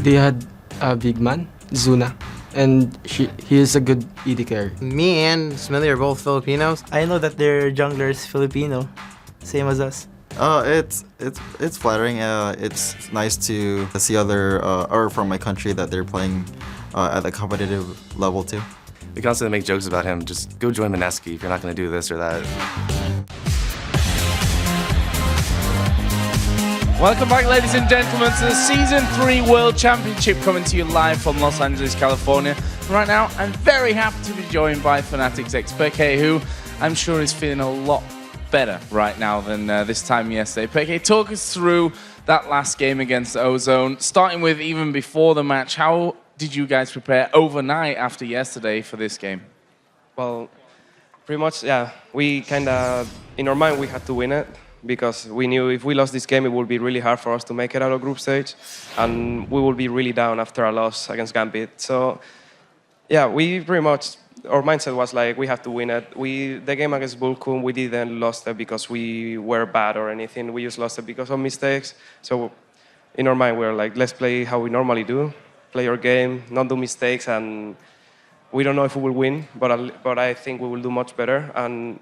They had a big man, Zuna, and he is a good ED carry. Me and Smelly are both Filipinos. I know that their jungler is Filipino, same as us. It's flattering. It's nice to see other or from my country that they're playing at a competitive level too. We constantly make jokes about him. Just go join MSK if you're not going to do this or that. Welcome back, ladies and gentlemen, to the Season 3 World Championship coming to you live from Los Angeles, California. Right now, I'm very happy to be joined by Fnatic's XPK, who I'm sure is feeling a lot better right now than this time yesterday. PK, talk us through that last game against Ozone, starting with even before the match. How did you guys prepare overnight after yesterday for this game? Well, pretty much, yeah. We kind of, in our mind, we had to win it because we knew if we lost this game, it would be really hard for us to make it out of group stage, and we would be really down after a loss against Gambit. So, yeah, we pretty much, our mindset was like, we have to win it. The game against Vulcan, we didn't lost it because we were bad or anything. We just lost it because of mistakes. So in our mind, we were like, let's play how we normally do, play our game, not do mistakes, and we don't know if we will win, but I think we will do much better. And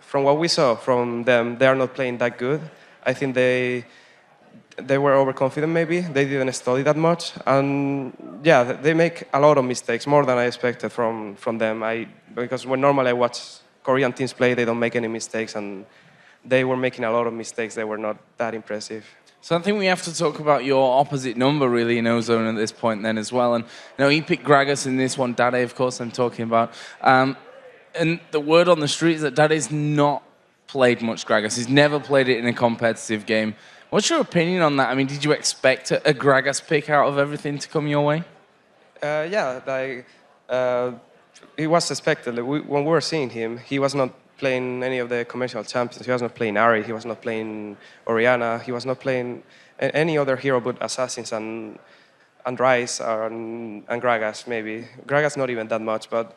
from what we saw from them, they are not playing that good. I think they were overconfident maybe. They didn't study that much. And yeah, they make a lot of mistakes, more than I expected from them. Because when normally I watch Korean teams play, they don't make any mistakes, and they were making a lot of mistakes. They were not that impressive. So I think we have to talk about your opposite number really in Ozone at this point then as well. And you know, he picked Gragas in this one, Dade of course I'm talking about. And the word on the street is that Dade's not played much Gragas. He's never played it in a competitive game. What's your opinion on that? I mean, did you expect a Gragas pick out of everything to come your way? Yeah, it was expected. When we were seeing him, he was not playing any of the commercial champions. He was not playing Ari, he was not playing Orianna, he was not playing any other hero but Assassins and Ryze and Gragas maybe. Gragas not even that much, but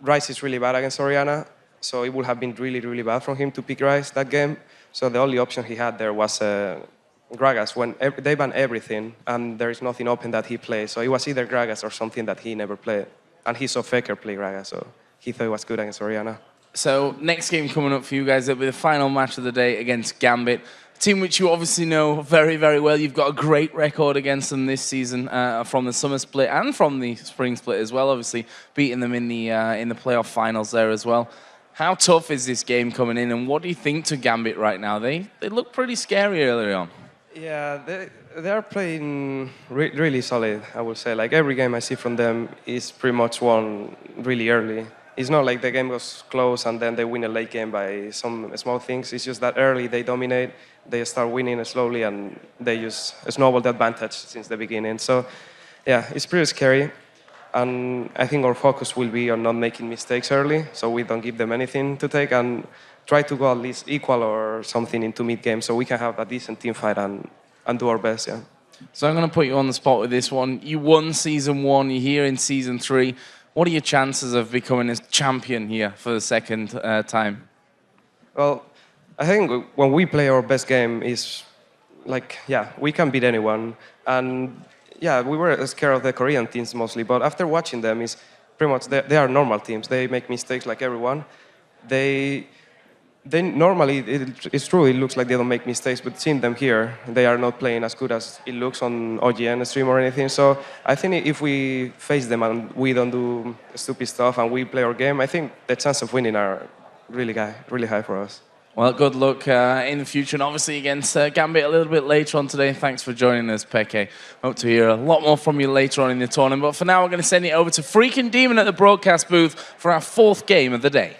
Ryze is really bad against Orianna, so it would have been really, really bad from him to pick Ryze that game. So the only option he had there was Gragas. When they ban everything and there is nothing open that he plays, so it was either Gragas or something that he never played. And he saw Faker play Gragas, so he thought it was good against Orianna. So next game coming up for you guys, it'll be the final match of the day against Gambit, a team which you obviously know very, very well. You've got a great record against them this season from the summer split and from the spring split as well, obviously beating them in the playoff finals there as well. How tough is this game coming in, and what do you think to Gambit right now? They look pretty scary earlier on. Yeah, they are playing really solid, I would say. Like every game I see from them is pretty much won really early. It's not like the game was close and then they win a late game by some small things. It's just that early they dominate, they start winning slowly, and they use a snowball advantage since the beginning. So, yeah, it's pretty scary. And I think our focus will be on not making mistakes early, so we don't give them anything to take, and try to go at least equal or something into mid-game so we can have a decent team fight and do our best, yeah. So I'm going to put you on the spot with this one. You won Season 1, you're here in Season 3. What are your chances of becoming a champion here for the second time? Well, I think when we play our best game is like, yeah, we can beat anyone. And yeah, we were scared of the Korean teams mostly, but after watching them, is pretty much they are normal teams. They make mistakes like everyone. They normally, it's true, it looks like they don't make mistakes, but seeing them here, they are not playing as good as it looks on OGN stream or anything. So I think if we face them and we don't do stupid stuff and we play our game, I think the chance of winning are really high for us. Well, good luck in the future, and obviously against Gambit a little bit later on today. Thanks for joining us, Peke. Hope to hear a lot more from you later on in the tournament. But for now, we're going to send it over to Freaking Demon at the broadcast booth for our fourth game of the day.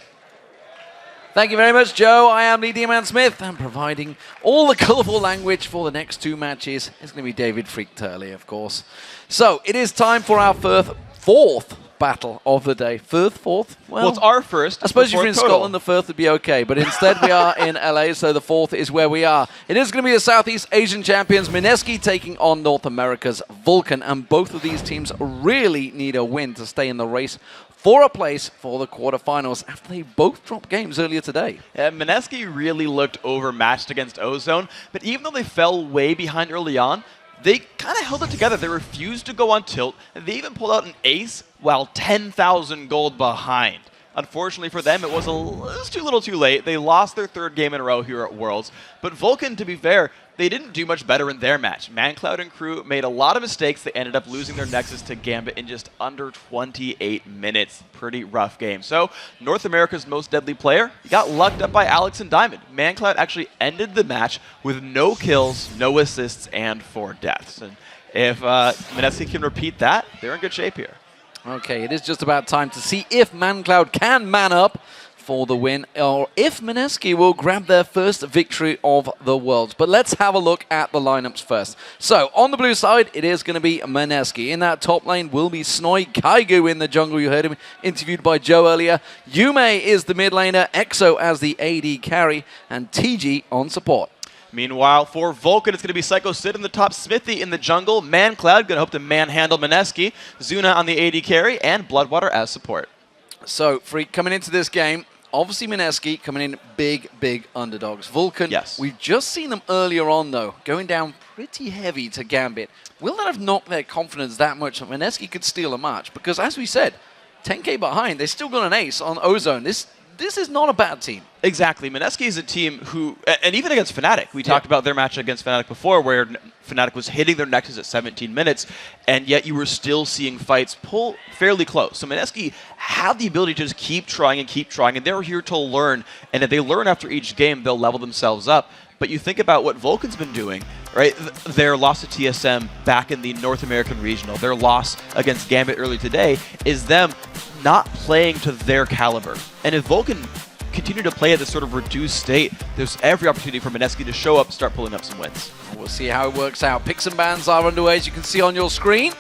Thank you very much, Joe. I am Lee D-Man Smith, and providing all the colourful language for the next two matches is going to be David Freak Turley, of course. So, it is time for our fourth battle of the day. Fourth? Well, it's our first. I suppose if you're in total. Scotland, the first would be okay, but instead we are in LA, so the fourth is where we are. It is going to be the Southeast Asian champions, MSK, taking on North America's Vulcan, and both of these teams really need a win to stay in the race for a place for the quarterfinals after they both dropped games earlier today. MSK really looked overmatched against Ozone, but even though they fell way behind early on, they kind of held it together. They refused to go on tilt, and they even pulled out an ace while 10,000 gold behind. Unfortunately for them, it was too little too late. They lost their 3rd game in a row here at Worlds. But Vulcan, to be fair, they didn't do much better in their match. ManCloud and crew made a lot of mistakes. They ended up losing their Nexus to Gambit in just under 28 minutes. Pretty rough game. So, North America's most deadly player, he got lucked up by Alex and Diamond. ManCloud actually ended the match with no kills, no assists, and 4 deaths. And if MSK can repeat that, they're in good shape here. Okay, it is just about time to see if ManCloud can man up for the win, or if MSK will grab their first victory of the Worlds. But let's have a look at the lineups first. So, on the blue side, it is going to be MSK. In that top lane will be Snoy, Kaigu in the jungle. You heard him interviewed by Joe earlier. Yume is the mid laner, EXO as the AD carry, and TG on support. Meanwhile, for Vulcan, it's going to be Psycho Sid in the top, Smithy in the jungle, ManCloud going to hope to manhandle MSK, Zuna on the AD carry, and Bloodwater as support. So, Freak, coming into this game, obviously MSK coming in big underdogs. Vulcan, yes, we've just seen them earlier on, though, going down pretty heavy to Gambit. Will that have knocked their confidence that much that MSK could steal a match? Because, as we said, 10k behind, they still got an ace on Ozone. This is not a bad team. Exactly. MSK is a team who, and even against Fnatic, we talked about their match against Fnatic before, where Fnatic was hitting their Nexus at 17 minutes, and yet you were still seeing fights pull fairly close. So MSK have the ability to just keep trying, and they're here to learn, and if they learn after each game, they'll level themselves up. But you think about what Vulcan's been doing, right? Their loss to TSM back in the North American Regional, their loss against Gambit early today, is them not playing to their caliber. And if Vulcan continue to play at this sort of reduced state, there's every opportunity for MSK to show up and start pulling up some wins. We'll see how it works out. Picks and bans are underway, as you can see on your screen.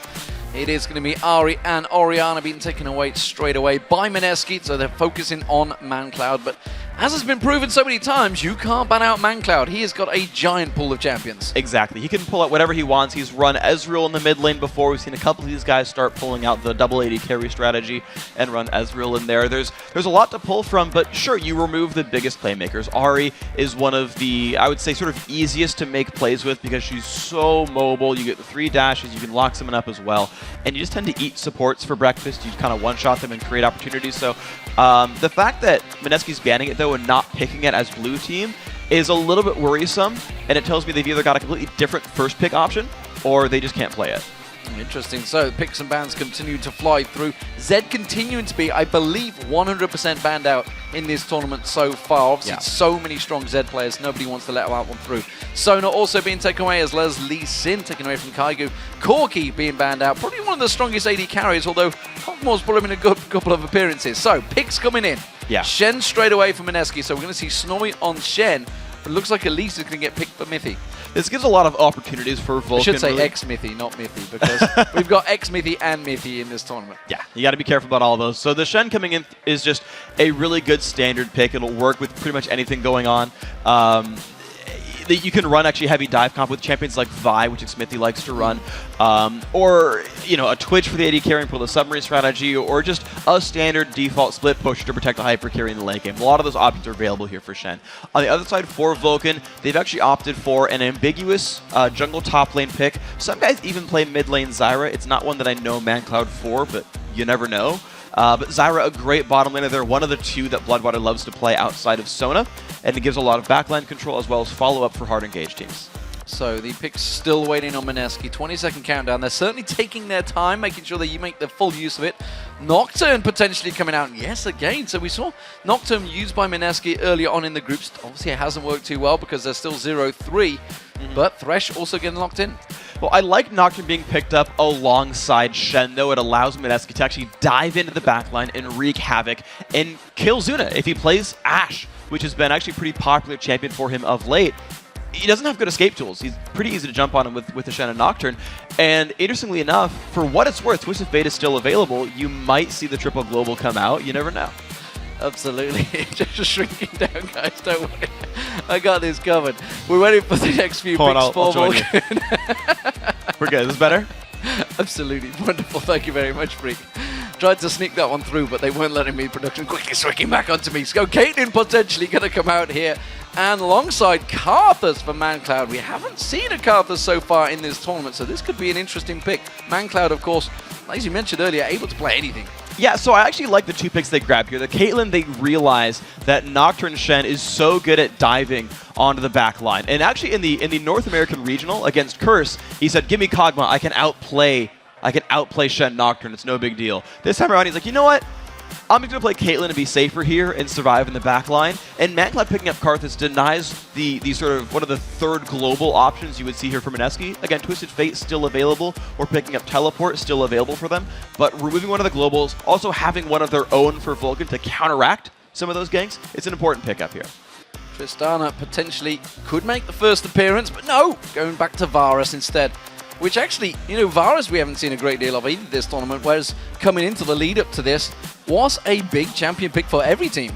It is going to be Ari and Orianna being taken away straight away by MSK, so they're focusing on ManCloud. But as has been proven so many times, you can't ban out ManCloud. He has got a giant pool of champions. Exactly. He can pull out whatever he wants. He's run Ezreal in the mid lane before. We've seen a couple of these guys start pulling out the double AD carry strategy and run Ezreal in there. There's a lot to pull from, but sure, you remove the biggest playmakers. Ari is one of the, I would say, sort of easiest to make plays with because she's so mobile. You get the 3 dashes, you can lock someone up as well. And you just tend to eat supports for breakfast. You kind of one-shot them and create opportunities. So the fact that MSK's banning it, though, and not picking it as blue team is a little bit worrisome, and it tells me they've either got a completely different first pick option or they just can't play it. Interesting. So picks and bans continue to fly through. Zed continuing to be, I believe, 100% banned out in this tournament so far. Obviously, so many strong Zed players. Nobody wants to let that one through. Sona also being taken away, as well as Lee Sin taken away from Kaigu. Corki being banned out. Probably one of the strongest AD carries, although Hogmore's put him in a good couple of appearances. So picks coming in. Yeah. Shen straight away from MSK. So we're going to see Snowy on Shen. It looks like Elise is going to get picked for Mithy. This gives a lot of opportunities for Vulcan. I should say really. X-Mithy, not Mithy, because we've got X-Mithy and Mithy in this tournament. Yeah, you got to be careful about all of those. So the Shen coming in is just a really good standard pick. It'll work with pretty much anything going on. You can run actually heavy dive comp with champions like Vi, which Smithy likes to run, or a Twitch for the AD carry and pull the submarine strategy, or just a standard default split pusher to protect the hyper carry in the late game. A lot of those options are available here for Shen. On the other side, for Vulcan, they've actually opted for an ambiguous jungle top lane pick. Some guys even play mid lane Zyra. It's not one that I know ManCloud for, but you never know. But Zyra, a great bottom laner. They're one of the two that Bloodwater loves to play outside of Sona, and it gives a lot of backline control as well as follow-up for hard engaged teams. So the pick's still waiting on MSK. 20-second countdown. They're certainly taking their time, making sure that you make the full use of it. Nocturne potentially coming out. Yes, again. So we saw Nocturne used by MSK earlier on in the groups. Obviously, it hasn't worked too well because they're still 0-3. But Thresh also getting locked in. Well, I like Nocturne being picked up alongside Shen, though. It allows MSK to actually dive into the backline and wreak havoc and kill Zuna if he plays Ashe, which has been actually a pretty popular champion for him of late. He doesn't have good escape tools. He's pretty easy to jump on him with the Shen and Nocturne. And interestingly enough, for what it's worth, Twisted Fate is still available. You might see the triple global come out. You never know. Absolutely. Just shrinking down, guys. Don't worry. I got this covered. We're waiting for the next few picks for Vulcan. We're good. Is this better? Absolutely. Wonderful. Thank you very much, Freak. Tried to sneak that one through, but they weren't letting me. Production quickly switching back onto me. So Caitlyn potentially going to come out here And alongside Karthus for ManCloud. We haven't seen a Karthus so far in this tournament, so this could be an interesting pick. ManCloud, of course, as you mentioned earlier, able to play anything. Yeah, so I actually like the 2 picks they grabbed here. The Caitlyn, they realize that Nocturne Shen is so good at diving onto the back line. And actually in the North American Regional against Curse, he said, give me Kog'Maw, I can outplay Shen Nocturne, it's no big deal. This time around, he's like, you know what? I'm just going to play Caitlyn and be safer here and survive in the back line. And ManCloud picking up Karthus denies the sort of one of the third global options you would see here from MSK. Again, Twisted Fate still available, or picking up Teleport still available for them. But removing one of the globals, also having one of their own for Vulcan to counteract some of those ganks, it's an important pickup here. Tristana potentially could make the first appearance, but no, going back to Varus instead. Which actually, you know, Varus we haven't seen a great deal of either this tournament, whereas coming into the lead up to this was a big champion pick for every team.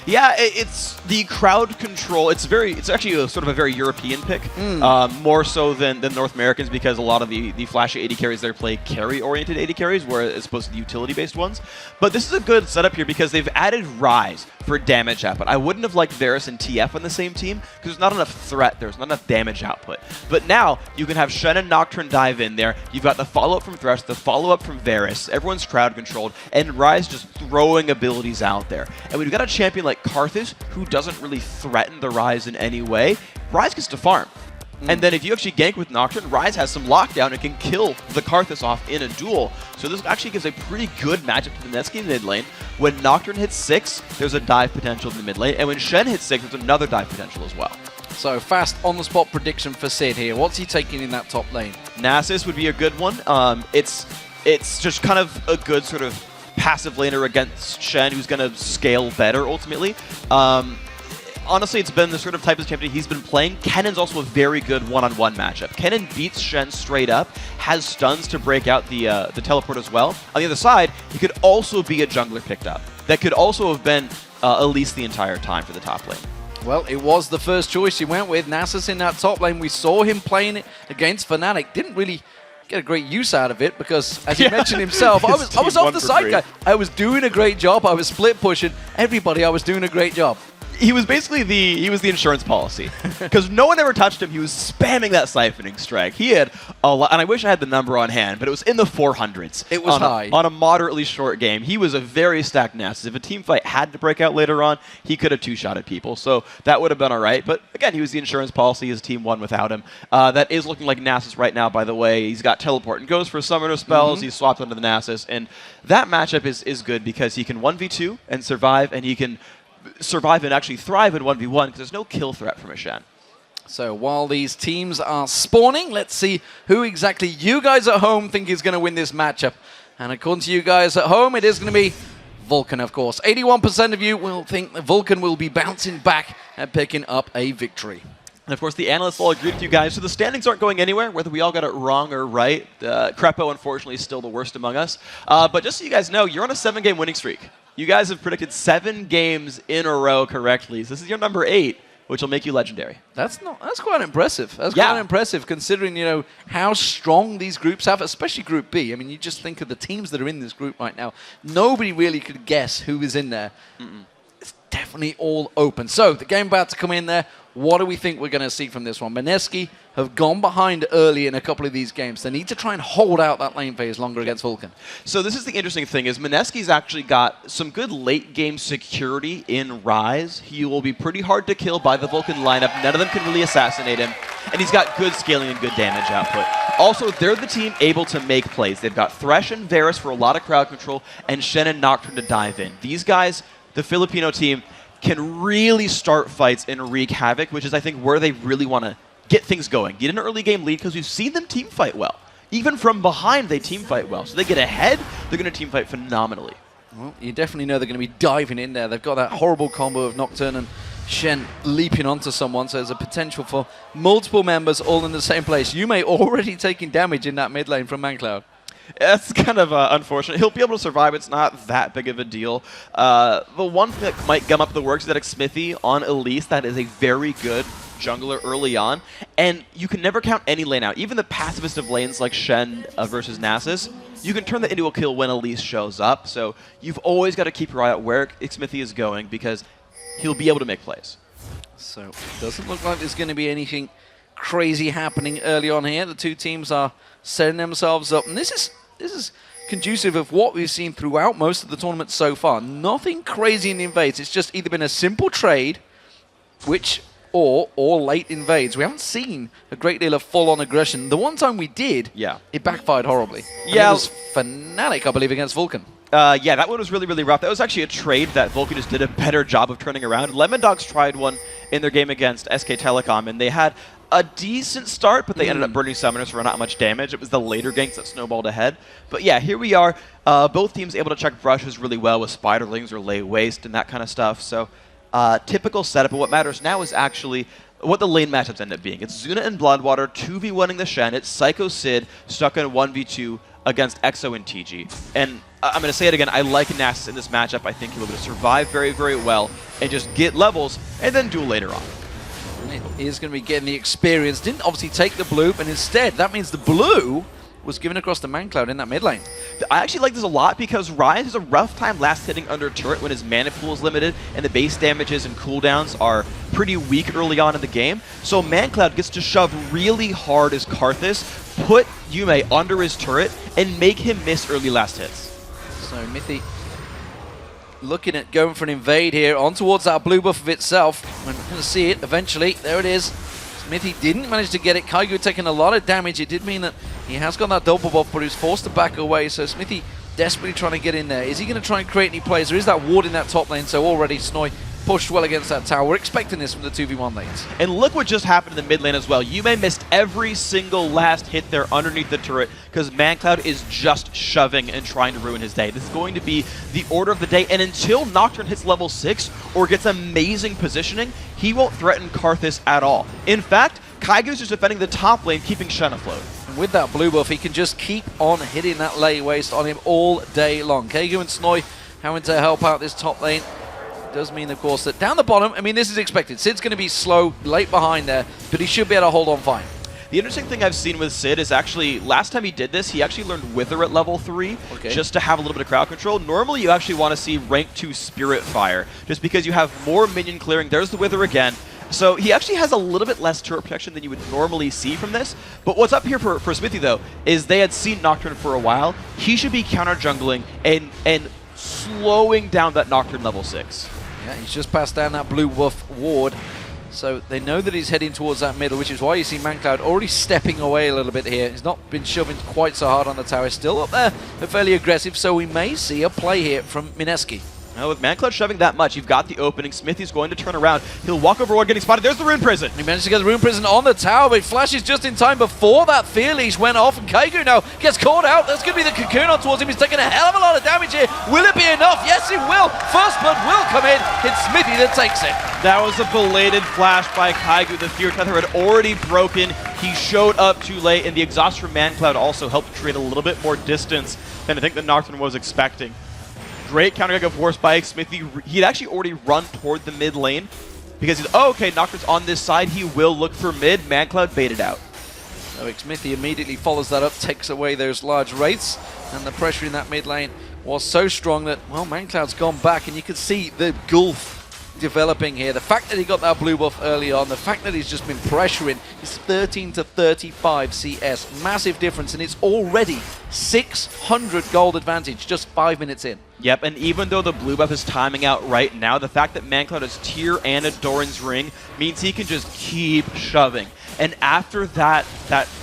Yeah, it's the crowd control. It's actually sort of a very European pick, more so than North Americans, because a lot of the flashy AD carries there play carry-oriented AD carries, whereas opposed to the utility-based ones. But this is a good setup here because they've added Ryze for damage output. I wouldn't have liked Varus and TF on the same team because there's not enough threat, there's not enough damage output. But now you can have Shen and Nocturne dive in there. You've got the follow-up from Thresh, the follow-up from Varus. Everyone's crowd controlled, and Ryze just throwing abilities out there. And when you've got a champion like Karthus, who doesn't really threaten the Ryze in any way, Ryze gets to farm. And then if you actually gank with Nocturne, Ryze has some lockdown and can kill the Karthus off in a duel. So this actually gives a pretty good matchup to the MSK mid lane. When Nocturne hits 6, there's a dive potential in the mid lane. And when Shen hits 6, there's another dive potential as well. So fast on-the-spot prediction for Sid here. What's he taking in that top lane? Nasus would be a good one. It's just kind of a good sort of passive laner against Shen who's going to scale better ultimately. Honestly, it's been the sort of type of champion he's been playing. Kennen's also a very good one-on-one matchup. Kennen beats Shen straight up, has stuns to break out the teleport as well. On the other side, he could also be a jungler picked up. That could also have been Elise the entire time for the top lane. Well, it was the first choice he went with. Nasus in that top lane. We saw him playing it against Fnatic. Didn't really get a great use out of it because, as he mentioned himself, I was off the side guy. I was doing a great job. I was split pushing everybody. I was doing a great job. He was basically the insurance policy because no one ever touched him. He was spamming that siphoning strike. He had a lot, and I wish I had the number on hand, but it was in the 400s. It was high. On a moderately short game. He was a very stacked Nasus. If a team fight had to break out later on, he could have two-shotted people, so that would have been all right. But again, he was the insurance policy. His team won without him. That is looking like Nasus right now, by the way. He's got teleport and goes for summoner spells. He's swapped onto the Nasus, and that matchup is good because he can 1v2 and survive, and he can survive and actually thrive in 1v1 because there's no kill threat from a Shen. So while these teams are spawning, let's see who exactly you guys at home think is going to win this matchup. And according to you guys at home, it is going to be Vulcan, of course. 81% of you will think that Vulcan will be bouncing back and picking up a victory. And of course, the analysts all agreed with you guys, so the standings aren't going anywhere, whether we all got it wrong or right. Crepo, unfortunately, is still the worst among us. But just so you guys know, you're on a 7-game winning streak. You guys have predicted 7 games in a row correctly. So this is your number 8, which will make you legendary. That's quite impressive. That's quite impressive considering, you know, how strong these groups have, especially Group B. I mean, you just think of the teams that are in this group right now. Nobody really could guess who is in there. It's definitely all open. So the game about to come in there. What do we think we're going to see from this one? MSK have gone behind early in a couple of these games. They need to try and hold out that lane phase longer against Vulcan. So this is the interesting thing, is MSK's actually got some good late-game security in Ryze. He will be pretty hard to kill by the Vulcan lineup. None of them can really assassinate him. And he's got good scaling and good damage output. Also, they're the team able to make plays. They've got Thresh and Varus for a lot of crowd control, and Shen and Nocturne to dive in. These guys, the Filipino team, can really start fights and wreak havoc, which is, I think, where they really want to get things going. Get an early game lead because we've seen them team fight well. Even from behind, they team fight well. So they get ahead, they're going to team fight phenomenally. Well, you definitely know they're going to be diving in there. They've got that horrible combo of Nocturne and Shen leaping onto someone, so there's a potential for multiple members all in the same place. You may already taking damage in that mid lane from ManCloud. That's kind of unfortunate. He'll be able to survive. It's not that big of a deal. The one thing that might gum up the works is that Smithy on Elise, that is a very good jungler early on. And you can never count any lane out. Even the passivest of lanes like Shen versus Nasus, you can turn that into a kill when Elise shows up. So you've always got to keep your eye out where Smithy is going because he'll be able to make plays. So it doesn't look like there's going to be anything crazy happening early on here. The two teams are setting themselves up, and this is conducive of what we've seen throughout most of the tournament so far. Nothing crazy in the invades. It's just either been a simple trade, or late invades. We haven't seen a great deal of full-on aggression. The one time we did, it backfired horribly. Yeah, it was Fnatic, I believe, against Vulcan. Yeah, that one was really, really rough. That was actually a trade that Vulcan just did a better job of turning around. Lemon Dogs tried one in their game against SK Telecom, and they had a decent start, but they ended up burning summoners for not much damage. It was the later ganks that snowballed ahead. But yeah, here we are. Both teams able to check brushes really well with spiderlings or lay waste and that kind of stuff. So typical setup, but what matters now is actually what the lane matchups end up being. It's Zuna and Bloodwater 2v1ing the Shen. It's Psycho Sid stuck in 1v2 against EXO and TG. And I'm going to say it again, I like Nasus in this matchup. I think he'll be able to survive very, very well and just get levels and then duel later on. He is going to be getting the experience. Didn't obviously take the blue, and instead that means the blue was given across the ManCloud in that mid lane. I actually like this a lot because Ryan has a rough time last hitting under turret when his mana pool is limited and the base damages and cooldowns are pretty weak early on in the game. So ManCloud gets to shove really hard as Karthus, put Yume under his turret, and make him miss early last hits. So Mithy looking at going for an invade here on towards that blue buff of itself. We're going to see it eventually. There it is. Smithy didn't manage to get it. Kaigu taking a lot of damage. It did mean that he has got that double buff, but he was forced to back away. So Smithy desperately trying to get in there. Is he going to try and create any plays? There is that ward in that top lane, so already Snoy pushed well against that tower. We're expecting this from the 2v1 lanes. And look what just happened in the mid lane as well. Yume missed every single last hit there underneath the turret because ManCloud is just shoving and trying to ruin his day. This is going to be the order of the day, and until Nocturne hits level 6 or gets amazing positioning, he won't threaten Karthus at all. In fact, Kaigu's just defending the top lane, keeping Shen afloat. And with that blue buff, he can just keep on hitting that lay waste on him all day long. Kaigu and Snoy having to help out this top lane. Does mean, of course, that down the bottom, I mean, this is expected. Sid's going to be slow, late behind there, but he should be able to hold on fine. The interesting thing I've seen with Sid is actually, last time he did this, he actually learned Wither at level 3, just to have a little bit of crowd control. Normally, you actually want to see rank 2 Spirit Fire, just because you have more minion clearing. There's the Wither again. So he actually has a little bit less turret protection than you would normally see from this. But what's up here for Smithy, though, is they had seen Nocturne for a while. He should be counter-jungling and slowing down that Nocturne level 6. Yeah, he's just passed down that blue buff ward. So they know that he's heading towards that middle, which is why you see ManCloud already stepping away a little bit here. He's not been shoving quite so hard on the tower. Still up there, but fairly aggressive, so we may see a play here from MSK. Now with ManCloud shoving that much, you've got the opening. Smithy's going to turn around. He'll walk over Ward, getting spotted. There's the Rune Prison. He managed to get the Rune Prison on the tower, but he flashes just in time before that Fear Leash went off, and Kaigu now gets caught out. That's going to be the Cocoon on towards him. He's taking a hell of a lot of damage here. Will it be enough? Yes, it will. First Blood will come in. It's Smithy that takes it. That was a belated flash by Kaigu. The Fear Tether had already broken. He showed up too late, and the exhaust from ManCloud also helped create a little bit more distance than I think the Nocturne was expecting. Great counter of Force by Smithy. He'd actually already run toward the mid lane because he's, oh, okay, Nocturne's on this side. He will look for mid. ManCloud baited out. So Smithy immediately follows that up, takes away those large wraiths, and the pressure in that mid lane was so strong that, well, ManCloud's gone back, and you can see the gulf developing here. The fact that he got that blue buff early on, the fact that he's just been pressuring, is 13 to 35 CS. Massive difference, and it's already 600 gold advantage just 5 minutes in. Yep, and even though the blue buff is timing out right now, the fact that ManCloud has Tyr and a Doran's Ring means he can just keep shoving. And after that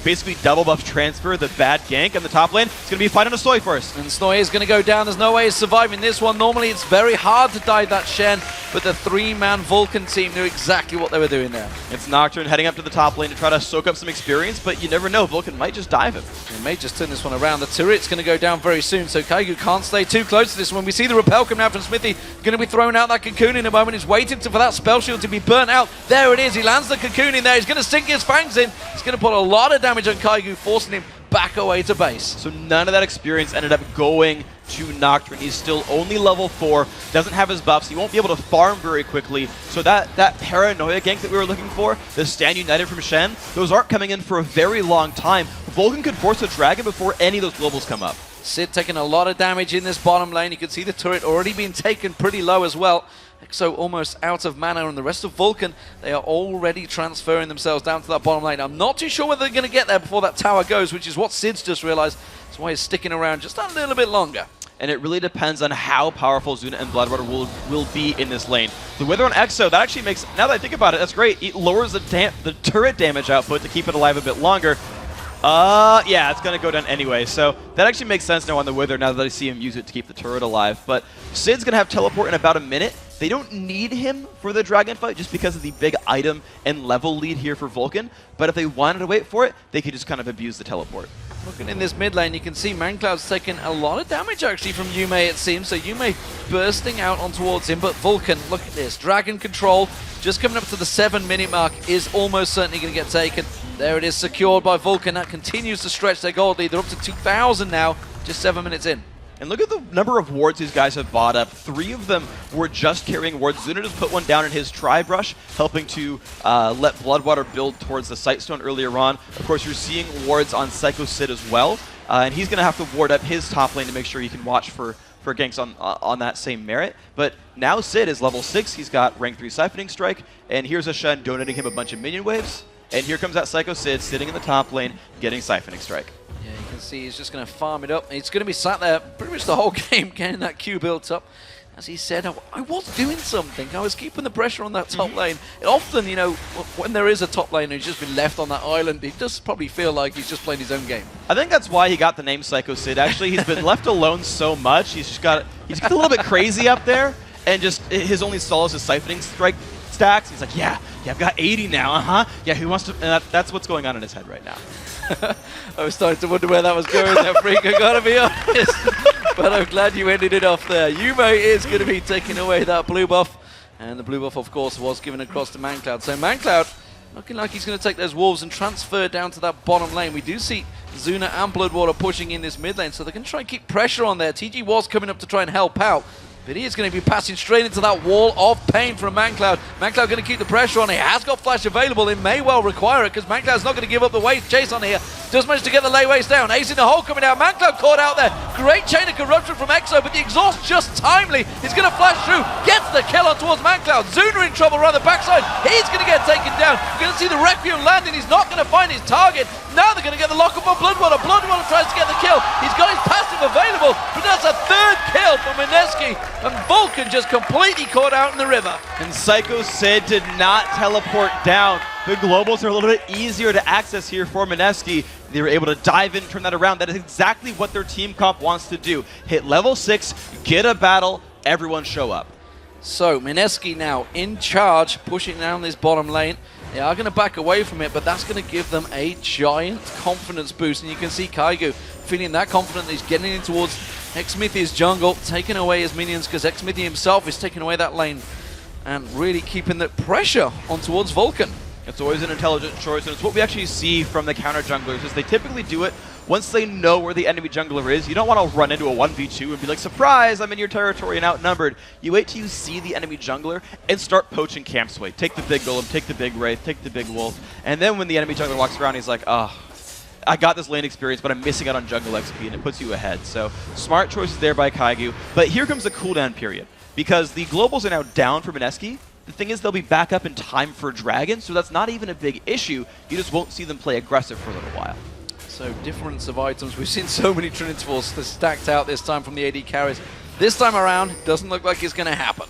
basically double buff transfer, the bad gank on the top lane, it's going to be a fight on a Snoy first. And Snoy is going to go down. There's no way he's surviving this one. Normally it's very hard to dive that Shen, but the 3-man Vulcan team knew exactly what they were doing there. It's Nocturne heading up to the top lane to try to soak up some experience, but you never know. Vulcan might just dive him. He may just turn this one around. The turret's going to go down very soon, so Kaigu can't stay too close to this one. We see the repel coming out from Smithy. Going to be throwing out that Cocoon in a moment. He's waiting for that spell shield to be burnt out. There it is. He lands the Cocoon in there. He's going to sink his fangs in. He's going to put a lot of damage on Kaigu, forcing him back away to base. So none of that experience ended up going to Nocturne. He's still only level 4, doesn't have his buffs, he won't be able to farm very quickly. So that paranoia gank that we were looking for, the Stand United from Shen, those aren't coming in for a very long time. Vulcan could force a dragon before any of those globals come up. Sid taking a lot of damage in this bottom lane. You can see the turret already being taken pretty low as well. Exo almost out of mana, and the rest of Vulcan, they are already transferring themselves down to that bottom lane. I'm not too sure whether they're going to get there before that tower goes, which is what Sid's just realized. That's why he's sticking around just a little bit longer. And it really depends on how powerful Zuna and Bloodwater will be in this lane. The Wither on Exo, that actually makes, now that I think about it, that's great. It lowers the turret damage output to keep it alive a bit longer. Yeah, it's going to go down anyway. So that actually makes sense now on the Wither, now that I see him use it to keep the turret alive. But Sid's going to have teleport in about a minute. They don't need him for the dragon fight just because of the big item and level lead here for Vulcan. But if they wanted to wait for it, they could just kind of abuse the teleport. Looking in this mid lane, you can see ManCloud's taking a lot of damage actually from Yume, it seems. So Yume bursting out on towards him, but Vulcan, look at this. Dragon control, just coming up to the 7-minute mark, is almost certainly going to get taken. There it is, secured by Vulcan. That continues to stretch their gold lead. They're up to 2,000 now, just 7 minutes in. And look at the number of wards these guys have bought up. 3 of them were just carrying wards. Zuna just put one down in his Tri-Brush, helping to let Bloodwater build towards the Sightstone earlier on. Of course, you're seeing wards on Psycho Sid as well. And he's going to have to ward up his top lane to make sure he can watch for ganks on that same merit. But now Sid is level 6. He's got rank 3 Siphoning Strike. And here's a Shen donating him a bunch of minion waves. And here comes that Psycho Sid sitting in the top lane, getting Siphoning Strike. Yeah, you can see he's just going to farm it up. He's going to be sat there pretty much the whole game getting that Q built up. As he said, I was doing something. I was keeping the pressure on that top lane. And often, you know, when there is a top lane who's just been left on that island, he does probably feel like he's just playing his own game. I think that's why he got the name Psycho Sid. Actually, he's been left alone so much. He's got a little bit crazy up there, and just his only solace is Siphoning Strike stacks. He's like, yeah, I've got 80 now, Yeah, who wants to? And that's what's going on in his head right now. I was starting to wonder where that was going there, Freak, I gotta be honest. But I'm glad you ended it off there. Yume is going to be taking away that blue buff. And the blue buff, of course, was given across to ManCloud. So ManCloud looking like he's going to take those wolves and transfer down to that bottom lane. We do see Zuna and Bloodwater pushing in this mid lane, so they're going to try and keep pressure on there. TG was coming up to try and help out, but he is going to be passing straight into that wall of pain from ManCloud. ManCloud going to keep the pressure on. He has got flash available. It may well require it because ManCloud's not going to give up the wave chase on here. Does manage to get the layways down. Ace in the hole coming out. ManCloud caught out there. Great chain of corruption from Exo, but the exhaust just timely. He's going to flash through. Gets the kill on towards ManCloud. Zuna in trouble around the backside. He's going to get taken down. You're going to see the Requiem landing. He's not going to find his target. Now they're going to get the lock-up on Bloodwater. Bloodwater tries to get the kill. He's got his passive available, but that's a third kill for MSK. And Vulcan just completely caught out in the river. And Psycho Sid did not teleport down. The globals are a little bit easier to access here for MSK. They were able to dive in, turn that around. That is exactly what their team comp wants to do. Hit level 6, get a battle, everyone show up. So MSK now in charge, pushing down this bottom lane. They are going to back away from it, but that's going to give them a giant confidence boost. And you can see Kaigu feeling that confident. He's getting in towards Xmithy's jungle, taking away his minions because Xmithy himself is taking away that lane and really keeping the pressure on towards Vulcan. It's always an intelligent choice, and it's what we actually see from the counter junglers, is they typically do it once they know where the enemy jungler is. You don't want to run into a 1v2 and be like, surprise, I'm in your territory and outnumbered. You wait till you see the enemy jungler and start poaching camp sway. Take the big golem, take the big wraith, take the big wolf, and then when the enemy jungler walks around, he's like, oh, I got this lane experience, but I'm missing out on jungle XP, and it puts you ahead. So smart choices there by Kaigu. But here comes the cooldown period, because the globals are now down for MSK. The thing is, they'll be back up in time for Dragon, so that's not even a big issue. You just won't see them play aggressive for a little while. So difference of items. We've seen so many Trinity Force stacked out this time from the AD carries. This time around, it doesn't look like it's going to happen.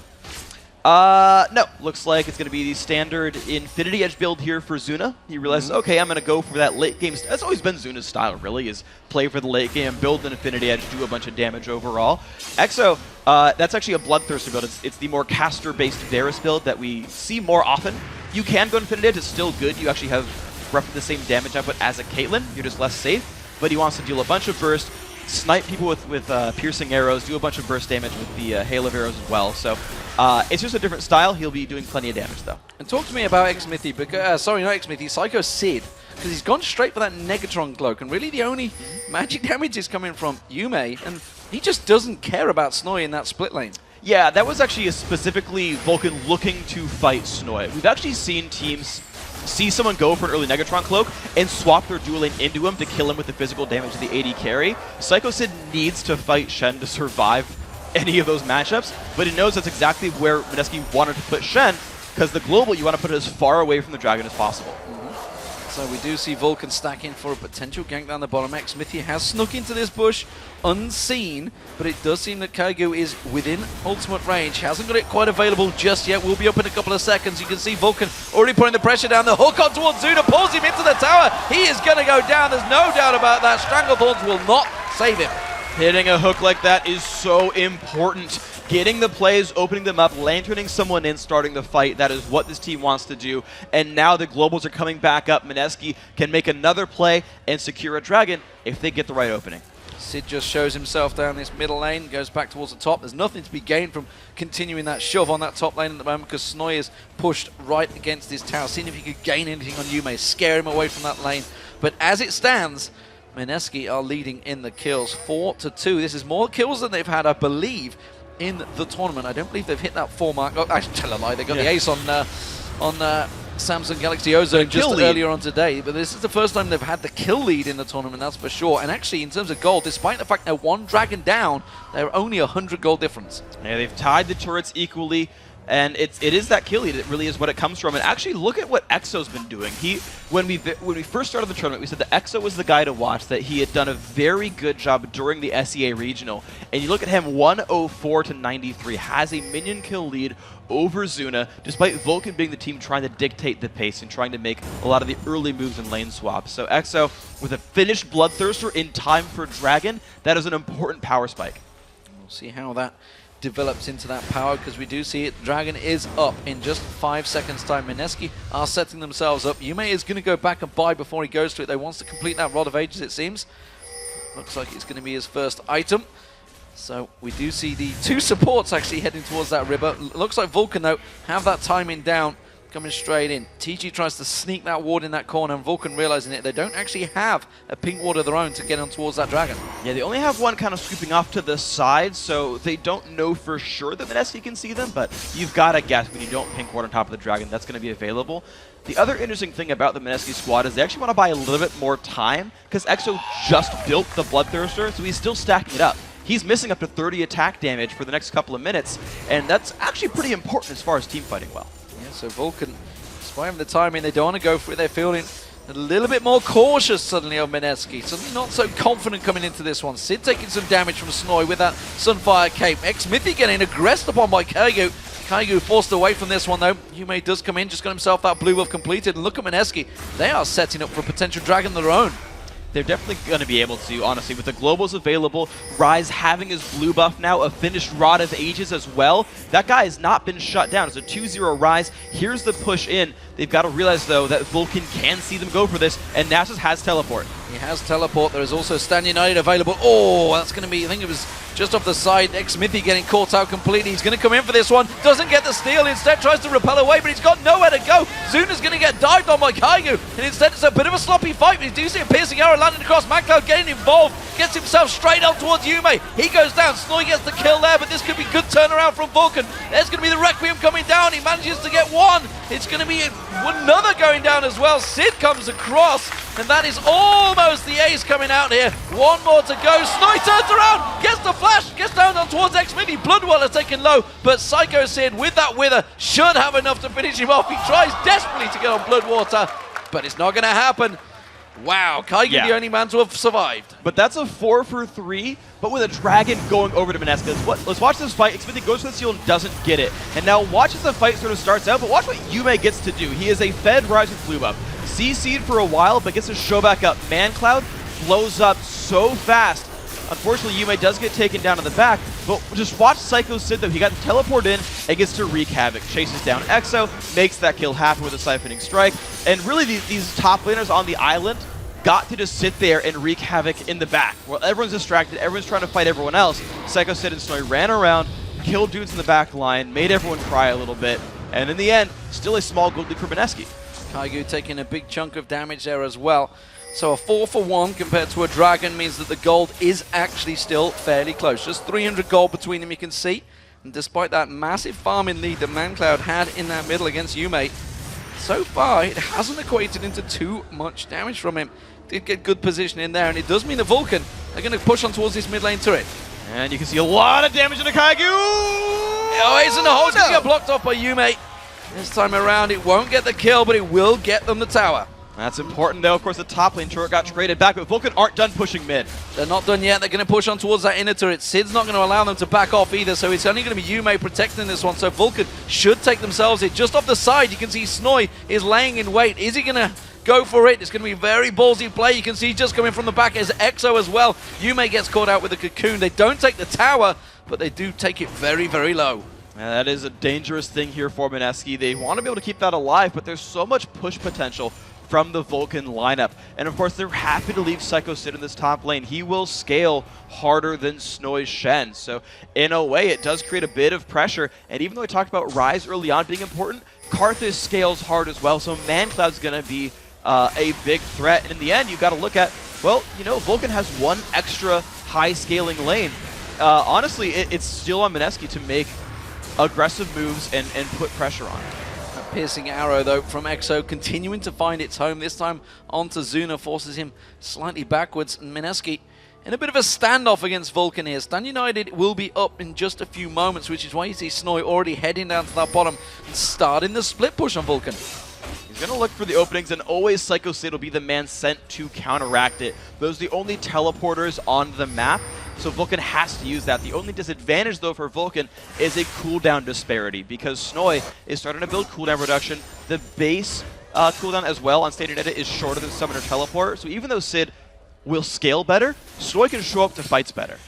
No. Looks like it's going to be the standard Infinity Edge build here for Zuna. He realizes, okay, I'm going to go for that late game. That's always been Zuna's style, really, is play for the late game, build an Infinity Edge, do a bunch of damage overall. Exo, that's actually a Bloodthirster build. It's the more caster-based Varus build that we see more often. You can go Infinity Edge. It's still good. You actually have roughly the same damage output as a Caitlyn. You're just less safe. But he wants to deal a bunch of burst, snipe people with piercing arrows, do a bunch of burst damage with the hail of arrows as well. So it's just a different style. He'll be doing plenty of damage, though. And talk to me about Xmithy, because sorry, not Xmithy, Psycho Sid, because he's gone straight for that Negatron cloak, and really the only magic damage is coming from Yume, and he just doesn't care about Snoy in that split lane. Yeah, that was actually specifically Vulcan looking to fight Snoy. We've actually seen teams see someone go for an early Negatron cloak and swap their dual lane into him to kill him with the physical damage of the AD carry. Psycho Sid needs to fight Shen to survive any of those matchups, but he knows that's exactly where MSK wanted to put Shen, because the global, you want to put it as far away from the dragon as possible. So we do see Vulcan stacking for a potential gank down the bottom. Xmithy has snuck into this bush unseen, but it does seem that Kaigo is within ultimate range. Hasn't got it quite available just yet. Will be up in a couple of seconds. You can see Vulcan already putting the pressure down. The hook on towards Zuna, pulls him into the tower. He is going to go down. There's no doubt about that. Stranglethorns will not save him. Hitting a hook like that is so important. Getting the plays, opening them up, lanterning someone in, starting the fight. That is what this team wants to do. And now the globals are coming back up. MSK can make another play and secure a dragon if they get the right opening. Sid just shows himself down this middle lane, goes back towards the top. There's nothing to be gained from continuing that shove on that top lane at the moment because Snoy is pushed right against his tower. Seeing if he could gain anything on Yume, scare him away from that lane. But as it stands, MSK are leading in the kills, 4-2. This is more kills than they've had, I believe, in the tournament. I don't believe they've hit that 4 mark. Oh, actually, tell a lie. They got the ace on Samsung Galaxy Ozone just earlier on today. But this is the first time they've had the kill lead in the tournament, that's for sure. And actually, in terms of gold, despite the fact they're 1 dragon down, they're only 100 gold difference. Yeah, they've tied the turrets equally. And it is that kill lead. It really is what it comes from. And actually, look at what EXO's been doing. When we first started the tournament, we said that EXO was the guy to watch, that he had done a very good job during the SEA regional. And you look at him, 104 to 93, has a minion kill lead over Zuna, despite Vulcan being the team trying to dictate the pace and trying to make a lot of the early moves and lane swaps. So EXO, with a finished Bloodthirster in time for Dragon, that is an important power spike. We'll see how that develops into that power, because we do see it. Dragon is up in just 5 seconds time. MSK are setting themselves up. Yume is going to go back and buy before he goes to it. They wants to complete that Rod of Ages, it seems. Looks like it's going to be his first item. So we do see the 2 supports actually heading towards that river. Looks like Vulcan, though, have that timing down, coming straight in. TG tries to sneak that ward in that corner, and Vulcan realizing it. They don't actually have a pink ward of their own to get on towards that dragon. Yeah, they only have one kind of scooping off to the side, so they don't know for sure that MSK can see them, but you've got to guess when you don't pink ward on top of the dragon, that's going to be available. The other interesting thing about the MSK squad is they actually want to buy a little bit more time, because EXO just built the Bloodthirster, so he's still stacking it up. He's missing up to 30 attack damage for the next couple of minutes, and that's actually pretty important as far as team fighting well. Yeah, so Vulcan, despite having the timing, they don't want to go for it. They're feeling a little bit more cautious suddenly of MSK. Suddenly not so confident coming into this one. Sid taking some damage from Snoy with that Sunfire Cape. Xmithy getting aggressed upon by Kaigo. Kaigo forced away from this one though. Yume does come in, just got himself that blue buff completed. And look at MSK. They are setting up for a potential dragon of their own. They're definitely going to be able to, honestly, with the globals available, Ryze having his blue buff now, a finished Rod of Ages as well. That guy has not been shut down. It's a 2-0 Ryze. Here's the push in. They've got to realize, though, that Vulcan can see them go for this, and Nasus has teleport. He has teleport. There is also Stand United available. Oh, that's going to be, I think it was just off the side. Xmithy getting caught out completely. He's going to come in for this one. Doesn't get the steal. Instead tries to repel away, but he's got nowhere to go. Zuna's going to get dived on by Kaigo, and instead it's a bit of a sloppy fight. We do see a piercing arrow landing across. ManCloud getting involved. Gets himself straight up towards Yume. He goes down. Snoy gets the kill there, but this could be good turnaround from Vulcan. There's going to be the Requiem coming down. He manages to get one. It's going to be another going down as well. Sid comes across, and that is almost the ace coming out here. One more to go. Snoy turns around, gets the flash, gets down on towards Xmithy. Bloodwaller taken low, but Psycho Sid with that wither should have enough to finish him off. He tries desperately to get on Bloodwater, but it's not going to happen. Wow, Kaigo the only man to have survived. But that's a 4 for 3, but with a dragon going over to MSK. Let's watch this fight. Xmithy goes for the steal and doesn't get it. And now watch as the fight sort of starts out, but watch what Yume gets to do. He is a fed Ryze with blue buff. CC'd for a while, but gets to show back up. ManCloud blows up so fast. Unfortunately, Yume does get taken down in the back, but just watch Psycho Sid, though. He got to teleport in and gets to wreak havoc. Chases down EXO, makes that kill happen with a siphoning strike. And really, these top laners on the island got to just sit there and wreak havoc in the back. While everyone's distracted, everyone's trying to fight everyone else, Psycho Sid and Snoy ran around, killed dudes in the back line, made everyone cry a little bit, and in the end, still a small gold lead for MSK. Kaigo taking a big chunk of damage there as well. So a 4 for 1 compared to a dragon means that the gold is actually still fairly close. Just 300 gold between them, you can see. And despite that massive farming lead that ManCloud had in that middle against Yume, so far it hasn't equated into too much damage from him. Did get good position in there, and it does mean the Vulcan are going to push on towards this mid lane turret. And you can see a lot of damage into Kaigu! Oh, he's in the hole. He's going to get blocked off by Yume. This time around, it won't get the kill, but it will get them the tower. That's important, though. Of course, the top lane turret got traded back, but Vulcan aren't done pushing mid. They're not done yet. They're going to push on towards that inner turret. Sid's not going to allow them to back off either, so it's only going to be Yume protecting this one. So Vulcan should take themselves in. Just off the side, you can see Snoy is laying in wait. Is he going to go for it? It's going to be very ballsy play. You can see just coming from the back is EXO as well. Yume gets caught out with the cocoon. They don't take the tower, but they do take it very, very low. That is a dangerous thing here for MSK. They want to be able to keep that alive, but there's so much push potential from the Vulcan lineup. And of course, they're happy to leave Psycho Sid in this top lane. He will scale harder than Snoy's Shen. So in a way, it does create a bit of pressure. And even though I talked about Ryze early on being important, Karthus scales hard as well. So ManCloud's going to be a big threat. And in the end, you've got to look at, well, you know, Vulcan has one extra high scaling lane. Honestly, it's still on MSK to make aggressive moves and put pressure on it. Piercing arrow, though, from EXO, continuing to find its home. This time onto Zuna, forces him slightly backwards. And MSK in a bit of a standoff against Vulcan here. Stan United will be up in just a few moments, which is why you see Snoy already heading down to that bottom and starting the split push on Vulcan. He's going to look for the openings, and always Psycho Sid will be the man sent to counteract it. Those are the only teleporters on the map, so Vulcan has to use that. The only disadvantage, though, for Vulcan is a cooldown disparity, because Snoy is starting to build cooldown reduction. The base cooldown as well on Standard Edit is shorter than Summoner Teleport, so even though Sid will scale better, Snoy can show up to fights better.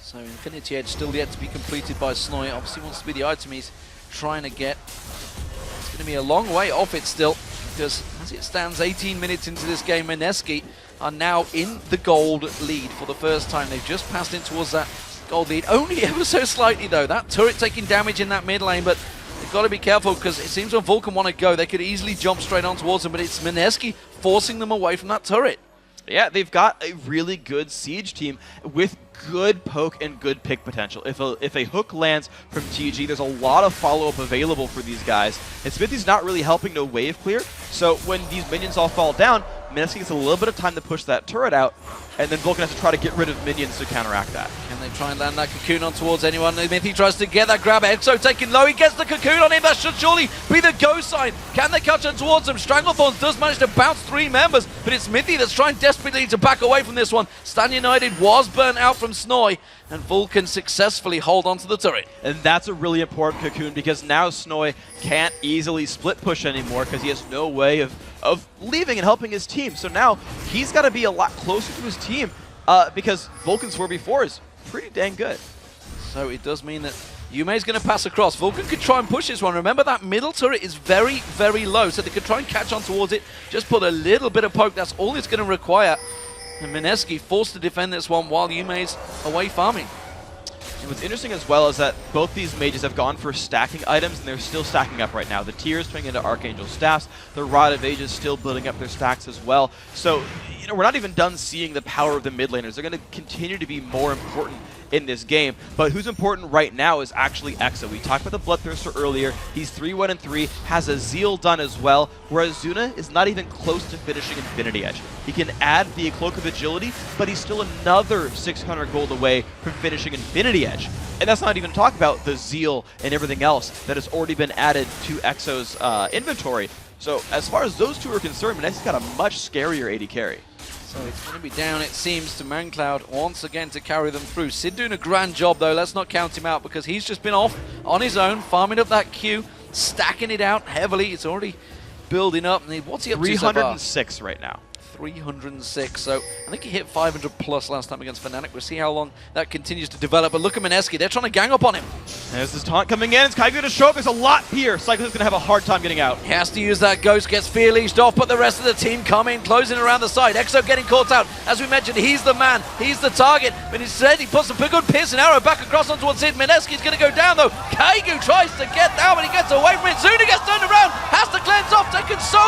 So Infinity Edge still yet to be completed by Snoy. Obviously wants to be the item he's trying to get. It's going to be a long way off it still, because as it stands 18 minutes into this game, MSK are now in the gold lead for the first time. They've just passed in towards that gold lead, only ever so slightly though. That turret taking damage in that mid lane, but they've got to be careful, because it seems when Vulcan want to go, they could easily jump straight on towards them, but it's MSK forcing them away from that turret. Yeah, they've got a really good siege team with good poke and good pick potential. If a hook lands from TG, there's a lot of follow-up available for these guys. And Smithy's not really helping to wave clear, so when these minions all fall down, MSK gets a little bit of time to push that turret out, and then Vulcan has to try to get rid of minions to counteract that. Can they try and land that cocoon on towards anyone? Smithy tries to get that grab. EXO taking low. He gets the cocoon on him. That should surely be the go sign. Can they catch on towards him? Stranglethorns does manage to bounce 3 members, but it's Smithy that's trying desperately to back away from this one. Stan United was burnt out from Snoy, and Vulcan successfully hold onto the turret. And that's a really important cocoon, because now Snoy can't easily split push anymore, because he has no way of leaving and helping his team. So now he's got to be a lot closer to his team, because Vulcan's 4v4 is pretty dang good. So it does mean that Yume's going to pass across. Vulcan could try and push this one. Remember, that middle turret is very, very low, so they could try and catch on towards it. Just put a little bit of poke. That's all it's going to require. And MSK forced to defend this one while Yume's away farming. And what's interesting as well is that both these mages have gone for stacking items, and they're still stacking up right now. The Tears turning into Archangel Staffs, the Rod of Ages still building up their stacks as well. So, you know, we're not even done seeing the power of the mid laners. They're going to continue to be more important in this game, but who's important right now is actually EXO. We talked about the Bloodthirster earlier. He's 3-1-3, has a Zeal done as well, whereas Zuna is not even close to finishing Infinity Edge. He can add the Cloak of Agility, but he's still another 600 gold away from finishing Infinity Edge. And that's not even talk about the Zeal and everything else that has already been added to EXO's inventory. So as far as those two are concerned, MSK's got a much scarier AD carry. So it's going to be down, it seems, to ManCloud once again to carry them through. Sid doing a grand job, though. Let's not count him out, because he's just been off on his own, farming up that Q, stacking it out heavily. It's already building up. And what's he up to so far? 306 right now. 306. So I think he hit 500 plus last time against Fnatic. We'll see how long that continues to develop. But look at MSK. They're trying to gang up on him. There's this taunt coming in. It's Kaigu going to show up. There's a lot here. Cyclone's going to have a hard time getting out. He has to use that Ghost. Gets fear leashed off, but the rest of the team come in, closing around the side. EXO getting caught out. As we mentioned, he's the man. He's the target. But instead, he puts a good piercing arrow back across onto Sid. MSK's going to go down, though. Kaigu tries to get down, but he gets away from it. Zuna gets turned around. Has to cleanse off. Taken so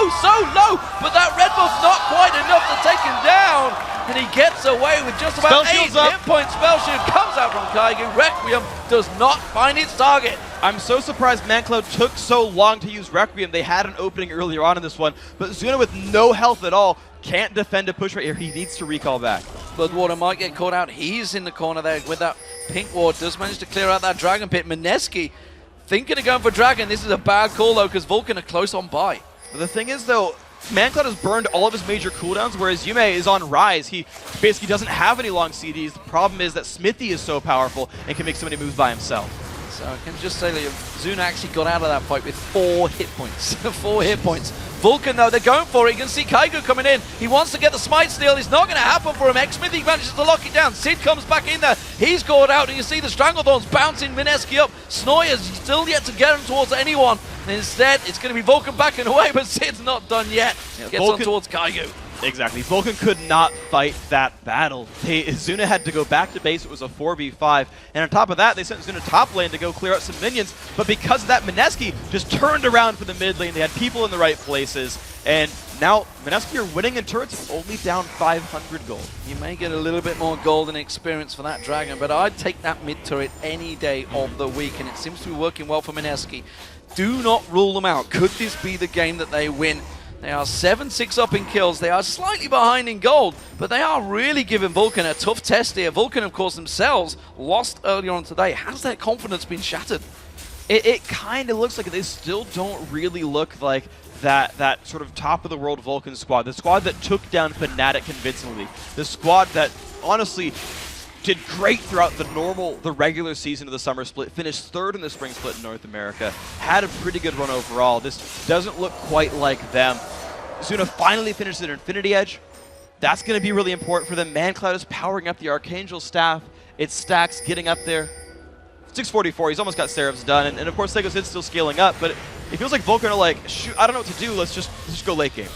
low. But that red buff's not quite enough to take him down, and he gets away with just about 8 hit points. Spell shield comes out from Kaigu. Requiem does not find its target. I'm so surprised ManCloud took so long to use Requiem. They had an opening earlier on in this one, but Zuna with no health at all can't defend a push right here. He needs to recall back. Bloodwater might get caught out. He's in the corner there with that pink ward. Does manage to clear out that Dragon Pit. MSK thinking of going for Dragon. This is a bad call, though, because Vulcan are close on by. The thing is, though, ManCloud has burned all of his major cooldowns, whereas Yume is on Rise. He basically doesn't have any long CDs. The problem is that Smithy is so powerful and can make so many moves by himself. So I can just say that Zuna actually got out of that fight with 4 hit points. 4 hit points. Vulcan, though, they're going for it. You can see Kaigu coming in. He wants to get the smite steal. It's not going to happen for him. X-Smithy manages to lock it down. Sid comes back in there. He's caught out, and you see the Stranglethorns bouncing MSK up. Snoy is still yet to get him towards anyone. And instead, it's going to be Vulcan backing away, but Sid's not done yet. Gets Vulcan on towards Kaigu. Exactly. Vulcan could not fight that battle. Zuna had to go back to base. It was a 4v5. And on top of that, they sent Zuna top lane to go clear out some minions. But because of that, MSK just turned around for the mid lane. They had people in the right places. And now MSK are winning in turrets, only down 500 gold. You may get a little bit more gold and experience for that Dragon, but I'd take that mid turret any day of the week. And it seems to be working well for MSK. Do not rule them out. Could this be the game that they win? They are 7-6 up in kills. They are slightly behind in gold, but they are really giving Vulcan a tough test here. Vulcan, of course, themselves lost earlier on today. Has their confidence been shattered? It kind of looks like they still don't really look like that sort of top-of-the-world Vulcan squad. The squad that took down Fnatic convincingly. The squad that, honestly, did great throughout the regular season of the summer split, finished 3rd in the spring split in North America, had a pretty good run overall. This doesn't look quite like them. Zuna finally finished their Infinity Edge. That's going to be really important for them. ManCloud is powering up the Archangel staff. It stacks, getting up there. 644, he's almost got Seraphs done, and of course Sego Sid's still scaling up, but it feels like Vulcan are like, shoot, I don't know what to do, let's just go late game.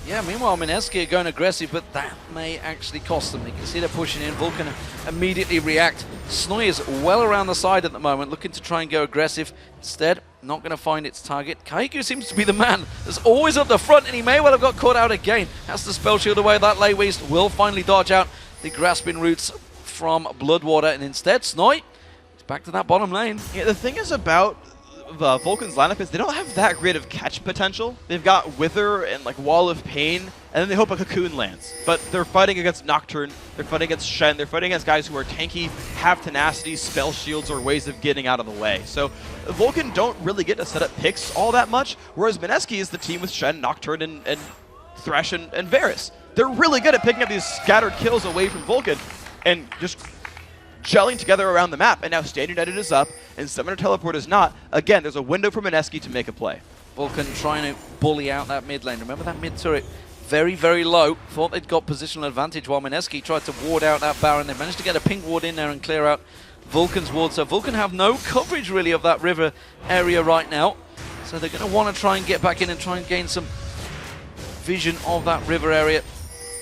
Yeah, meanwhile, MSK are going aggressive, but that may actually cost them. You can see they're pushing in. Vulcan immediately react. Snoy is well around the side at the moment, looking to try and go aggressive. Instead, not going to find its target. Kaigu seems to be the man that's always up the front, and he may well have got caught out again. Has to spell shield away. That lay waste will finally dodge out the grasping roots from Bloodwater, and instead, Snoy is back to that bottom lane. Yeah, the thing is about Vulcan's lineup is they don't have that great of catch potential. They've got Wither and like Wall of Pain, and then they hope a Cocoon lands. But they're fighting against Nocturne, they're fighting against Shen, they're fighting against guys who are tanky, have tenacity, spell shields, or ways of getting out of the way. So Vulcan don't really get to set up picks all that much, whereas MSK is the team with Shen, Nocturne, and Thresh and Varus. They're really good at picking up these scattered kills away from Vulcan and just gelling together around the map, and now Standard United is up, and Summoner Teleport is not. Again, there's a window for MSK to make a play. Vulcan trying to bully out that mid lane. Remember that mid turret? Very, very low. Thought they'd got positional advantage while MSK tried to ward out that Baron. They managed to get a pink ward in there and clear out Vulcan's ward. So Vulcan have no coverage really of that river area right now. So they're going to want to try and get back in and try and gain some vision of that river area.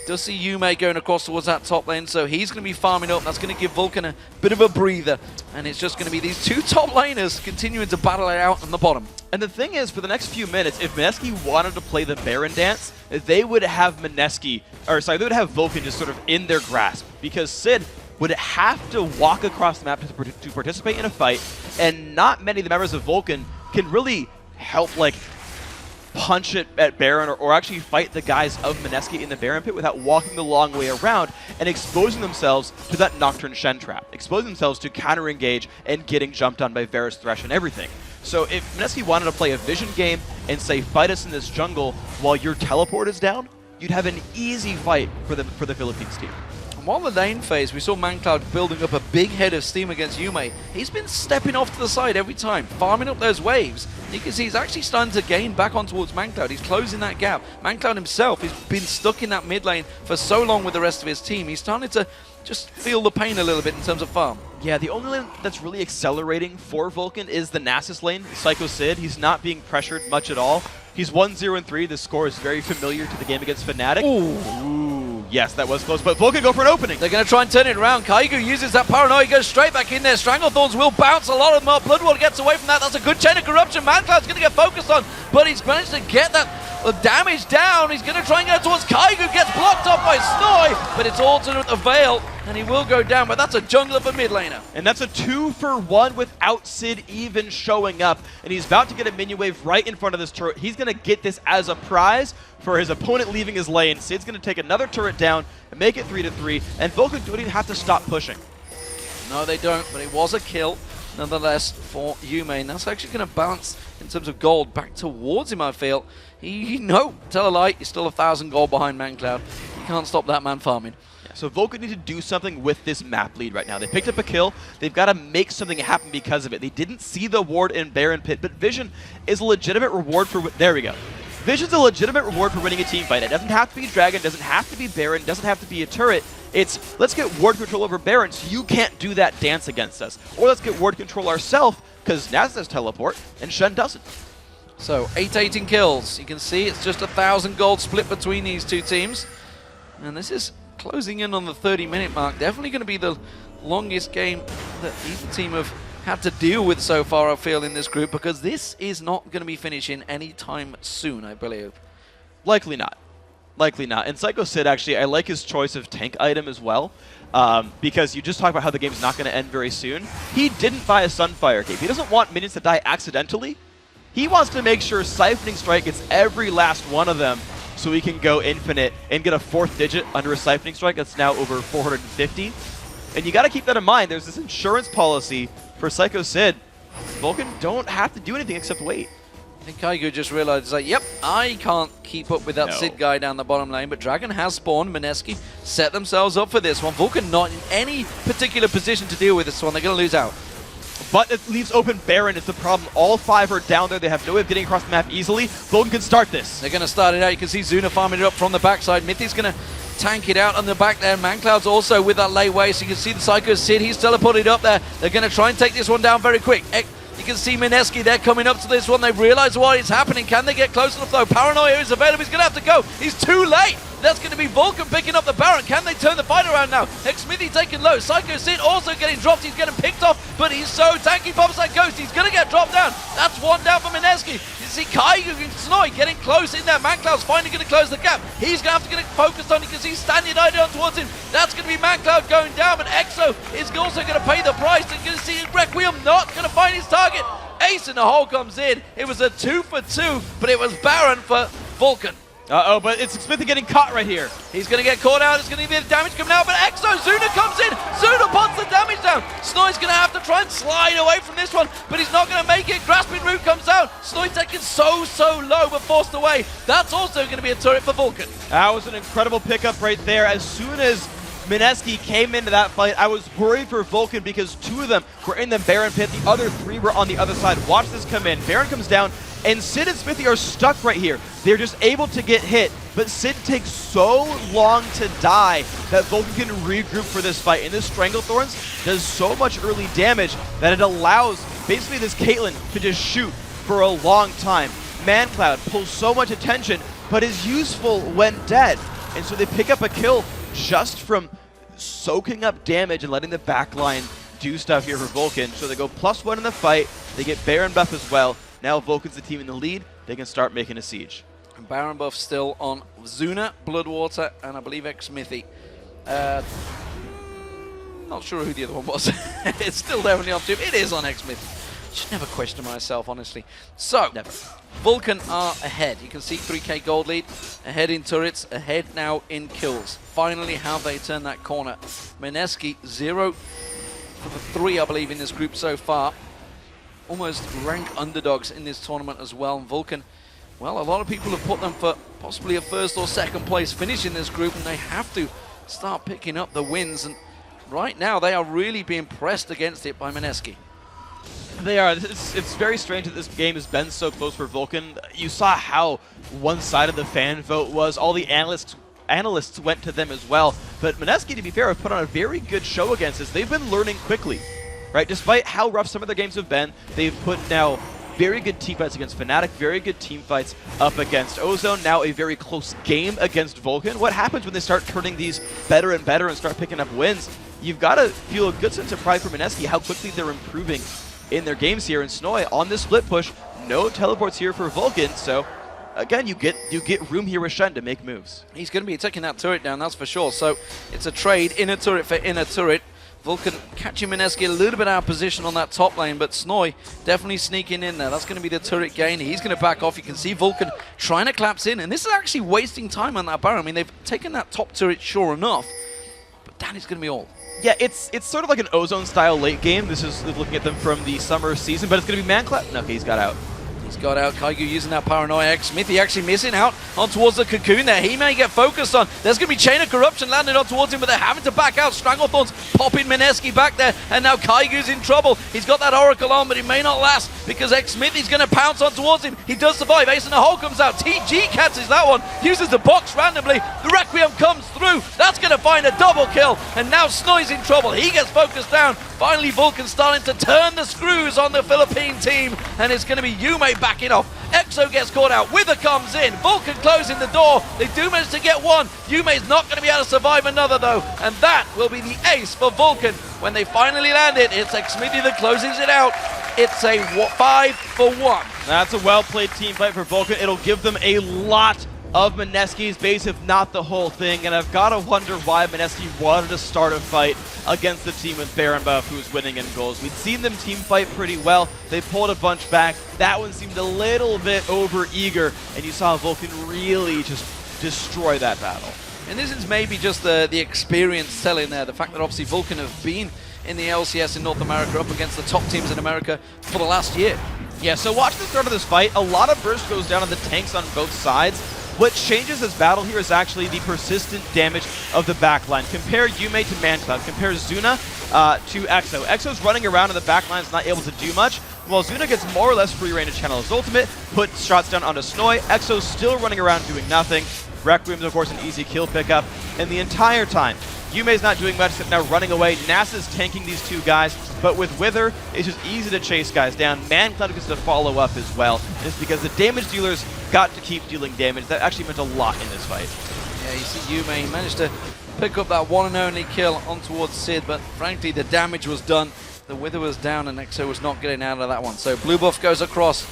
Does see Yume going across towards that top lane, so he's going to be farming up. That's going to give Vulcan a bit of a breather. And it's just going to be these two top laners continuing to battle it out on the bottom. And the thing is, for the next few minutes, if MSK wanted to play the Baron dance, they would have they would have Vulcan just sort of in their grasp. Because Sid would have to walk across the map to participate in a fight, and not many of the members of Vulcan can really help, like, punch it at Baron or actually fight the guys of MSK in the Baron pit without walking the long way around and exposing themselves to that Nocturne Shen trap, exposing themselves to counter-engage and getting jumped on by Varus, Thresh, and everything. So if MSK wanted to play a vision game and say, fight us in this jungle while your teleport is down, you'd have an easy fight for the Philippines team. While the lane phase, we saw ManCloud building up a big head of steam against Yume. He's been stepping off to the side every time, farming up those waves. You can see he's actually starting to gain back on towards ManCloud. He's closing that gap. ManCloud himself has been stuck in that mid lane for so long with the rest of his team. He's starting to just feel the pain a little bit in terms of farm. Yeah, the only lane that's really accelerating for Vulcan is the Nasus lane, Psycho Sid. He's not being pressured much at all. He's 1-0-3. This score is very familiar to the game against Fnatic. Ooh, yes, that was close, but Vulcan go for an opening. They're going to try and turn it around. Kaigu uses that paranoia, goes straight back in there. Stranglethorns will bounce a lot of them up. Bloodwater gets away from that. That's a good chain of corruption. ManCloud's going to get focused on, but he's managed to get that damage down. He's going to try and get towards Kaigu, gets blocked up by Snoy, but it's all to do with the Veil. and he will go down, but that's a jungler for mid laner. And that's a 2-for-1 without Sid even showing up. And he's about to get a minion wave right in front of this turret. He's going to get this as a prize for his opponent leaving his lane. Sid's going to take another turret down and make it 3-3. And Vulcan don't even have to stop pushing. No, they don't, but it was a kill nonetheless for Yume. And that's actually going to bounce in terms of gold back towards him, I feel. No, tell a lie, he's still 1,000 gold behind ManCloud. You can't stop that man farming. So Vulcan need to do something with this map lead right now. They picked up a kill. They've got to make something happen because of it. They didn't see the ward in Baron Pit, but Vision is a legitimate reward for... There we go. Vision's a legitimate reward for winning a team fight. It doesn't have to be Dragon, doesn't have to be Baron, doesn't have to be a turret. It's, let's get ward control over Baron so you can't do that dance against us. Or let's get ward control ourselves because Naz has teleport and Shen doesn't. So 8-18 kills. You can see it's just 1,000 gold split between these two teams. And this is closing in on the 30-minute mark. Definitely going to be the longest game that either team have had to deal with so far, I feel, in this group, because this is not going to be finishing anytime soon, I believe. Likely not. Likely not. And Psycho Sid, actually, I like his choice of tank item as well, because you just talked about how the game's not going to end very soon. He didn't buy a Sunfire cape. He doesn't want minions to die accidentally. He wants to make sure Siphoning Strike gets every last one of them so he can go infinite and get a 4th digit under a Siphoning Strike that's now over 450. And you got to keep that in mind. There's this insurance policy for Psycho Sid. Vulcan don't have to do anything except wait. I think Kaigo just realized, he's like, yep, I can't keep up with that Sid guy down the bottom lane, but Dragon has spawned. Mineski set themselves up for this one. Vulcan not in any particular position to deal with this one. They're going to lose out. But it leaves open Baron is the problem. All 5 are down there. They have no way of getting across the map easily. Vulcan can start this. They're going to start it out. You can see Zuna farming it up from the backside. Mithy's going to tank it out on the back there. ManCloud's also with that late way, so you can see the Psycho Sid. He's teleported up there. They're going to try and take this one down very quick. You can see Mineski, they're coming up to this one. They realize what is happening. Can they get close enough though? Paranoia is available. He's going to have to go. He's too late. That's going to be Vulcan picking up the Baron. Can they turn the fight around now? Smithy taking low. Psycho Sid also getting dropped. He's getting picked off, but he's so tanky. Pops like Ghost. He's going to get dropped down. That's one down for Mineski. You see Kaigo and Snoy getting close in there. ManCloud's finally going to close the gap. He's going to have to get focused on it because he's standing right on towards him. That's going to be ManCloud going down, but Exo is also going to pay the price. And going to see Requiem not going to find his target. Ace in the hole comes in. It was a 2-for-2, but it was Baron for Vulcan. Uh-oh, but it's Smithy getting caught right here. He's going to get caught out. It's going to be the damage coming out, but Exo, Zuna comes in. Zuna puts the damage down. Snoy's going to have to try and slide away from this one, but he's not going to make it. Grasping Root comes out. Snoy taken so low, but forced away. That's also going to be a turret for Vulcan. That was an incredible pickup right there. As soon as Mineski came into that fight, I was worried for Vulcan because 2 of them were in the Baron pit. The other 3 were on the other side. Watch this come in. Baron comes down, and Sid and Smithy are stuck right here. They're just able to get hit, but Sid takes so long to die that Vulcan can regroup for this fight. And this Stranglethorns does so much early damage that it allows basically this Caitlyn to just shoot for a long time. ManCloud pulls so much attention, but is useful when dead. And so they pick up a kill just from soaking up damage and letting the backline do stuff here for Vulcan. So they go +1 in the fight. They get Baron buff as well. Now Vulcan's the team in the lead. They can start making a siege. And Baron buff still on Zuna, Bloodwater, and I believe Xmithy. Not sure who the other one was. It's still definitely on 2. It is on Xmithy. Should never question myself, honestly. So, Never. Vulcan are ahead. You can see 3k gold lead, ahead in turrets, ahead now in kills. Finally, how they turn that corner. Mineski, 0 for the 3, I believe, in this group so far. Almost rank underdogs in this tournament as well. And Vulcan, well, a lot of people have put them for possibly a 1st or 2nd place finish in this group, and they have to start picking up the wins. And right now, they are really being pressed against it by Mineski. They are. It's very strange that this game has been so close for Vulcan. You saw how one-sided the fan vote was. All the analysts went to them as well. But Mineski, to be fair, have put on a very good show against us. They've been learning quickly, right? Despite how rough some of their games have been, they've put now very good team fights against Fnatic, very good team fights up against Ozone, now a very close game against Vulcan. What happens when they start turning these better and better and start picking up wins? You've got to feel a good sense of pride for Mineski, how quickly they're improving in their games here. And Snoy on this split push, no teleports here for Vulcan, so again, you get room here with Shen to make moves. He's going to be taking that turret down, that's for sure. So it's a trade, inner turret for inner turret. Vulcan catching Mineski a little bit out of position on that top lane, but Snoy definitely sneaking in there. That's going to be the turret gain. He's going to back off. You can see Vulcan trying to collapse in, and this is actually wasting time on that Baron. I mean, they've taken that top turret, sure enough, but that is going to be all. Yeah, it's sort of like an Ozone-style late game. This is looking at them from the summer season, but it's going to be ManCloud. No, okay, he's got out. He's got out. Kaigu using that paranoia. Smithy actually missing out on towards the cocoon there. He may get focused on. There's going to be Chain of Corruption landing on towards him, but they're having to back out. Stranglethorns popping Mineski back there, and now Kaigu's in trouble. He's got that Oracle on, but it may not last because Smithy's going to pounce on towards him. He does survive. Ace in the hole comes out. TG catches that one. Uses the box randomly. The Requiem comes through. That's going to find a double kill, and now Snoy's in trouble. He gets focused down. Finally, Vulcan starting to turn the screws on the Philippine team, and it's going to be Yume backing off. Exo gets caught out. Wither comes in. Vulcan closing the door. They do manage to get one. Yume's not going to be able to survive another, though, and that will be the ace for Vulcan. When they finally land it, it's Smithy that closes it out. It's a 5-for-1. That's a well-played team fight for Vulcan. It'll give them a lot of Mineski's base, if not the whole thing, and I've got to wonder why Mineski wanted to start a fight against the team with Baron Buff, who's winning in goals. We'd seen them team fight pretty well. They pulled a bunch back. That one seemed a little bit over-eager, and you saw Vulcan really just destroy that battle. And this is maybe just the experience telling there. The fact that obviously Vulcan have been in the LCS in North America up against the top teams in America for the last year. Yeah, so watch the start of this fight. A lot of burst goes down on the tanks on both sides. What changes this battle here is actually the persistent damage of the backline. Compare Yume to ManCloud. Compare Zuna to Exo. Exo's running around in the backline, is not able to do much, while Zuna gets more or less free reign to channel his ultimate, put shots down onto Snoy. Exo's still running around doing nothing. Requiem's, of course, an easy kill pickup. And the entire time, Yume's not doing much except now running away. NASA's tanking these two guys, but with Wither, it's just easy to chase guys down. ManCloud gets to follow up as well. And it's because the damage dealers got to keep dealing damage. That actually meant a lot in this fight. Yeah, you see Yume, he managed to pick up that one and only kill on towards Sid, but frankly, the damage was done. The Wither was down, and Exo was not getting out of that one. So blue buff goes across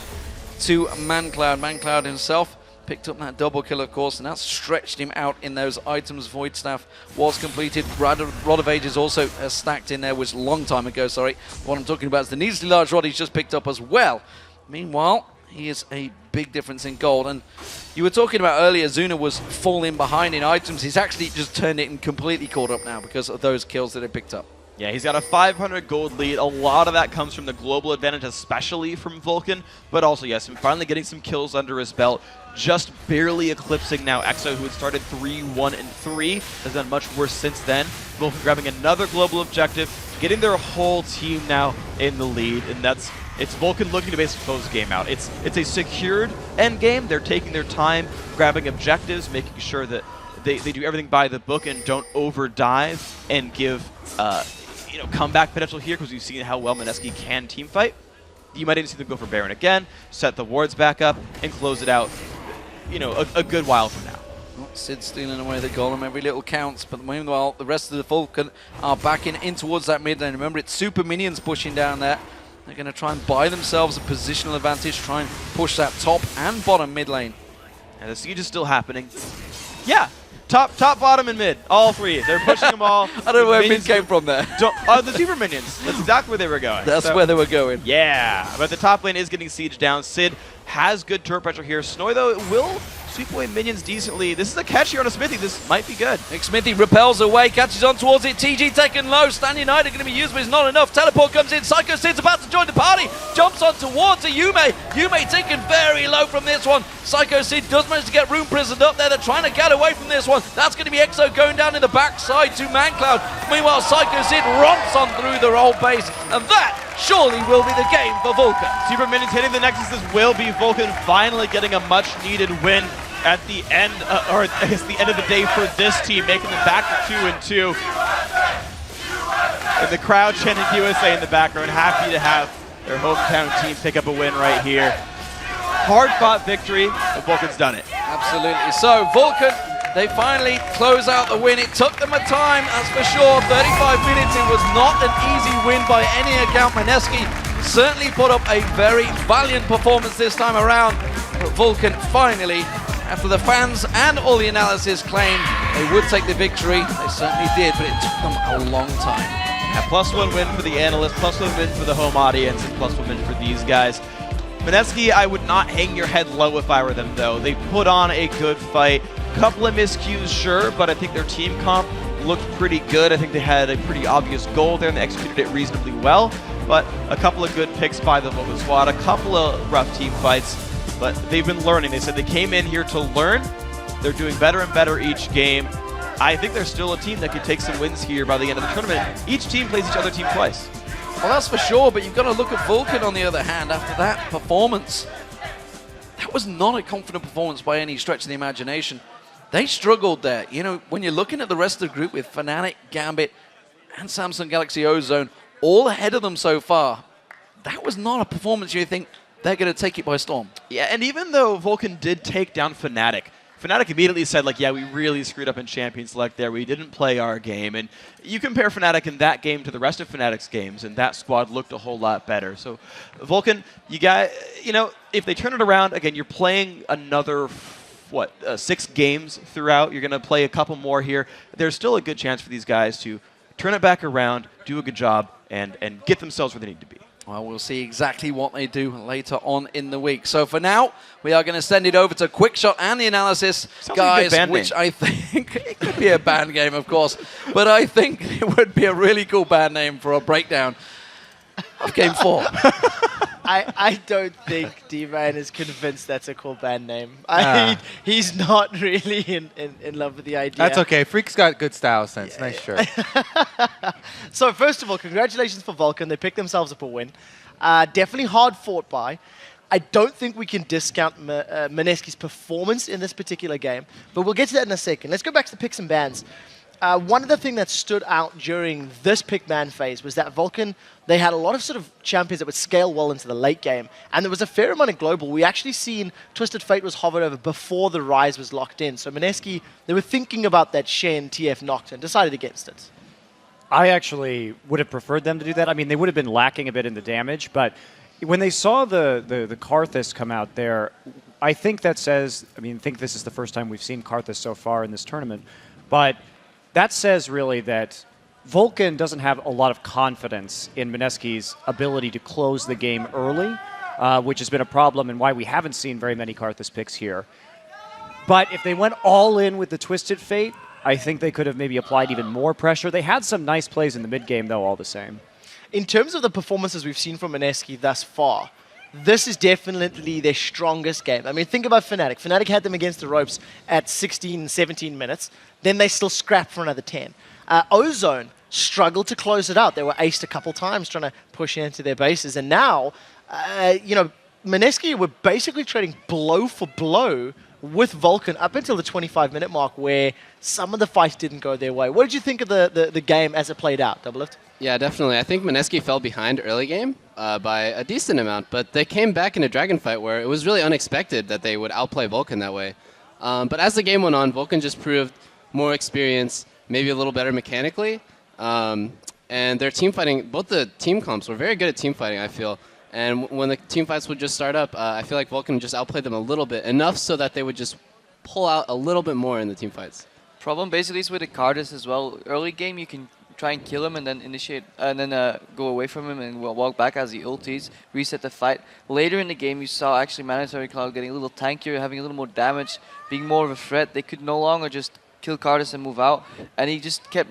to ManCloud. ManCloud himself picked up that double kill, of course, and that stretched him out in those items. Void Staff was completed. Rod of Ages also stacked in there, which a long time ago, sorry. What I'm talking about is the needlessly large rod he's just picked up as well. Meanwhile, he is a big difference in gold. And you were talking about earlier, Zuna was falling behind in items. He's actually just turned it and completely caught up now because of those kills that he picked up. Yeah, he's got a 500 gold lead. A lot of that comes from the global advantage, especially from Vulcan, but also, yes, finally getting some kills under his belt. Just barely eclipsing now Exo, who had started 3-1-3, has done much worse since then. Vulcan grabbing another global objective, getting their whole team now in the lead, and it's Vulcan looking to basically close the game out. It's a secured end game. They're taking their time, grabbing objectives, making sure that they do everything by the book and don't overdive and give comeback potential here, because we've seen how well Mineski can team fight. You might even see them go for Baron again, set the wards back up, and close it out, a good while from now. Sid stealing away the golem, every little counts, but meanwhile, the rest of the Vulcan are backing in towards that mid lane. Remember, it's super minions pushing down there. They're going to try and buy themselves a positional advantage, try and push that top and bottom mid lane. And the siege is still happening. Yeah, top, bottom, and mid, all three. They're pushing them all. I don't know where mid came from there. The super minions. That's exactly where they were going. That's where they were going. Yeah, but the top lane is getting sieged down. Sid has good turret pressure here. Snoy, though, will sweep away minions decently. This is a catch here on a Smithy. This might be good. Smithy repels away, catches on towards it. TG taken low. Standing United going to be used, but it's not enough. Teleport comes in. Psycho Sid's about to join the party. Jumps on towards a Yume. Yume taken very low from this one. Psycho Sid does manage to get room prisoned up there. They're trying to get away from this one. That's going to be Exo going down in the backside to ManCloud. Meanwhile, Psycho Sid romps on through the whole base, and that surely will be the game for Vulcan. Super minions hitting the Nexus. This will be Vulcan finally getting a much-needed win at the end, or I guess the end of the day for this team, making them back to 2-2. And the crowd chanting USA in the background, happy to have their hometown team pick up a win right here. Hard-fought victory, but Vulcan's done it. Absolutely. So Vulcan, they finally close out the win. It took them a time, that's for sure. 35 minutes. It was not an easy win by any account. Mineski certainly put up a very valiant performance this time around. But Vulcan finally, after the fans and all the analysis claimed they would take the victory, they certainly did, but it took them a long time. A +1 win for the analysts, +1 win for the home audience, and +1 win for these guys. MSK, I would not hang your head low if I were them, though. They put on a good fight. Couple of miscues, sure, but I think their team comp looked pretty good. I think they had a pretty obvious goal there, and they executed it reasonably well. But a couple of good picks by the Vulcan squad, a couple of rough team fights, but they've been learning. They said they came in here to learn. They're doing better and better each game. I think they're still a team that could take some wins here by the end of the tournament. Each team plays each other team twice. Well, that's for sure, but you've got to look at Vulcan on the other hand after that performance. That was not a confident performance by any stretch of the imagination. They struggled there. You know, when you're looking at the rest of the group with Fnatic, Gambit, and Samsung Galaxy Ozone all ahead of them so far, that was not a performance you think they're going to take it by storm. Yeah, and even though Vulcan did take down Fnatic, Fnatic immediately said, like, yeah, we really screwed up in Champion Select there. We didn't play our game. And you compare Fnatic in that game to the rest of Fnatic's games, and that squad looked a whole lot better. So, Vulcan, you got, you know, if they turn it around, again, you're playing another, 6 games throughout. You're going to play a couple more here. There's still a good chance for these guys to turn it back around, do a good job, and get themselves where they need to be. Well, we'll see exactly what they do later on in the week. So for now, we are going to send it over to Quickshot and the analysis, Sounds guys, like a good band which name. I think it could be a band game, of course, but I think it would be a really cool band name for a breakdown of Game 4. I don't think D-Man is convinced that's a cool band name. He's not really in love with the idea. That's okay. Freak's got good style sense. Nice shirt. So first of all, congratulations for Vulcan. They picked themselves up a win. Definitely hard fought by. I don't think we can discount MSK's performance in this particular game, but we'll get to that in a second. Let's go back to the picks and bans. One of the things that stood out during this pick ban phase was that Vulcan, they had a lot of sort of champions that would scale well into the late game, and there was a fair amount of global. We actually seen Twisted Fate was hovered over before the Rise was locked in. So MSK, they were thinking about that Shen TF knocked and decided against it. I actually would have preferred them to do that. I mean, they would have been lacking a bit in the damage, but when they saw the Karthus come out there, I think that says, I think this is the first time we've seen Karthus so far in this tournament, but that says really that Vulcan doesn't have a lot of confidence in MSK's ability to close the game early, which has been a problem and why we haven't seen very many Karthus picks here. But if they went all in with the Twisted Fate, I think they could have maybe applied even more pressure. They had some nice plays in the mid-game, though, all the same. In terms of the performances we've seen from MSK thus far, this is definitely their strongest game. I mean, think about Fnatic. Fnatic had them against the ropes at 16, 17 minutes. Then they still scrapped for another 10. Ozone struggled to close it out. They were aced a couple times trying to push into their bases. And now, MSK were basically trading blow for blow with Vulcan up until the 25-minute mark where some of the fights didn't go their way. What did you think of the game as it played out, Doublelift? Yeah, definitely. I think MSK fell behind early game by a decent amount, but they came back in a dragon fight where it was really unexpected that they would outplay Vulcan that way. But as the game went on, Vulcan just proved more experience, maybe a little better mechanically, and their team fighting, both the team comps were very good at team fighting, I feel. And when the team fights would just start up, I feel like Vulcan just outplayed them a little bit, enough so that they would just pull out a little bit more in the team fights. Problem basically is with the Karthus as well. Early game you can try and kill him and then initiate and then go away from him and walk back as he ulties, reset the fight. Later in the game you saw actually Mandatory Cloud getting a little tankier, having a little more damage, being more of a threat. They could no longer just kill Karthus and move out, and he just kept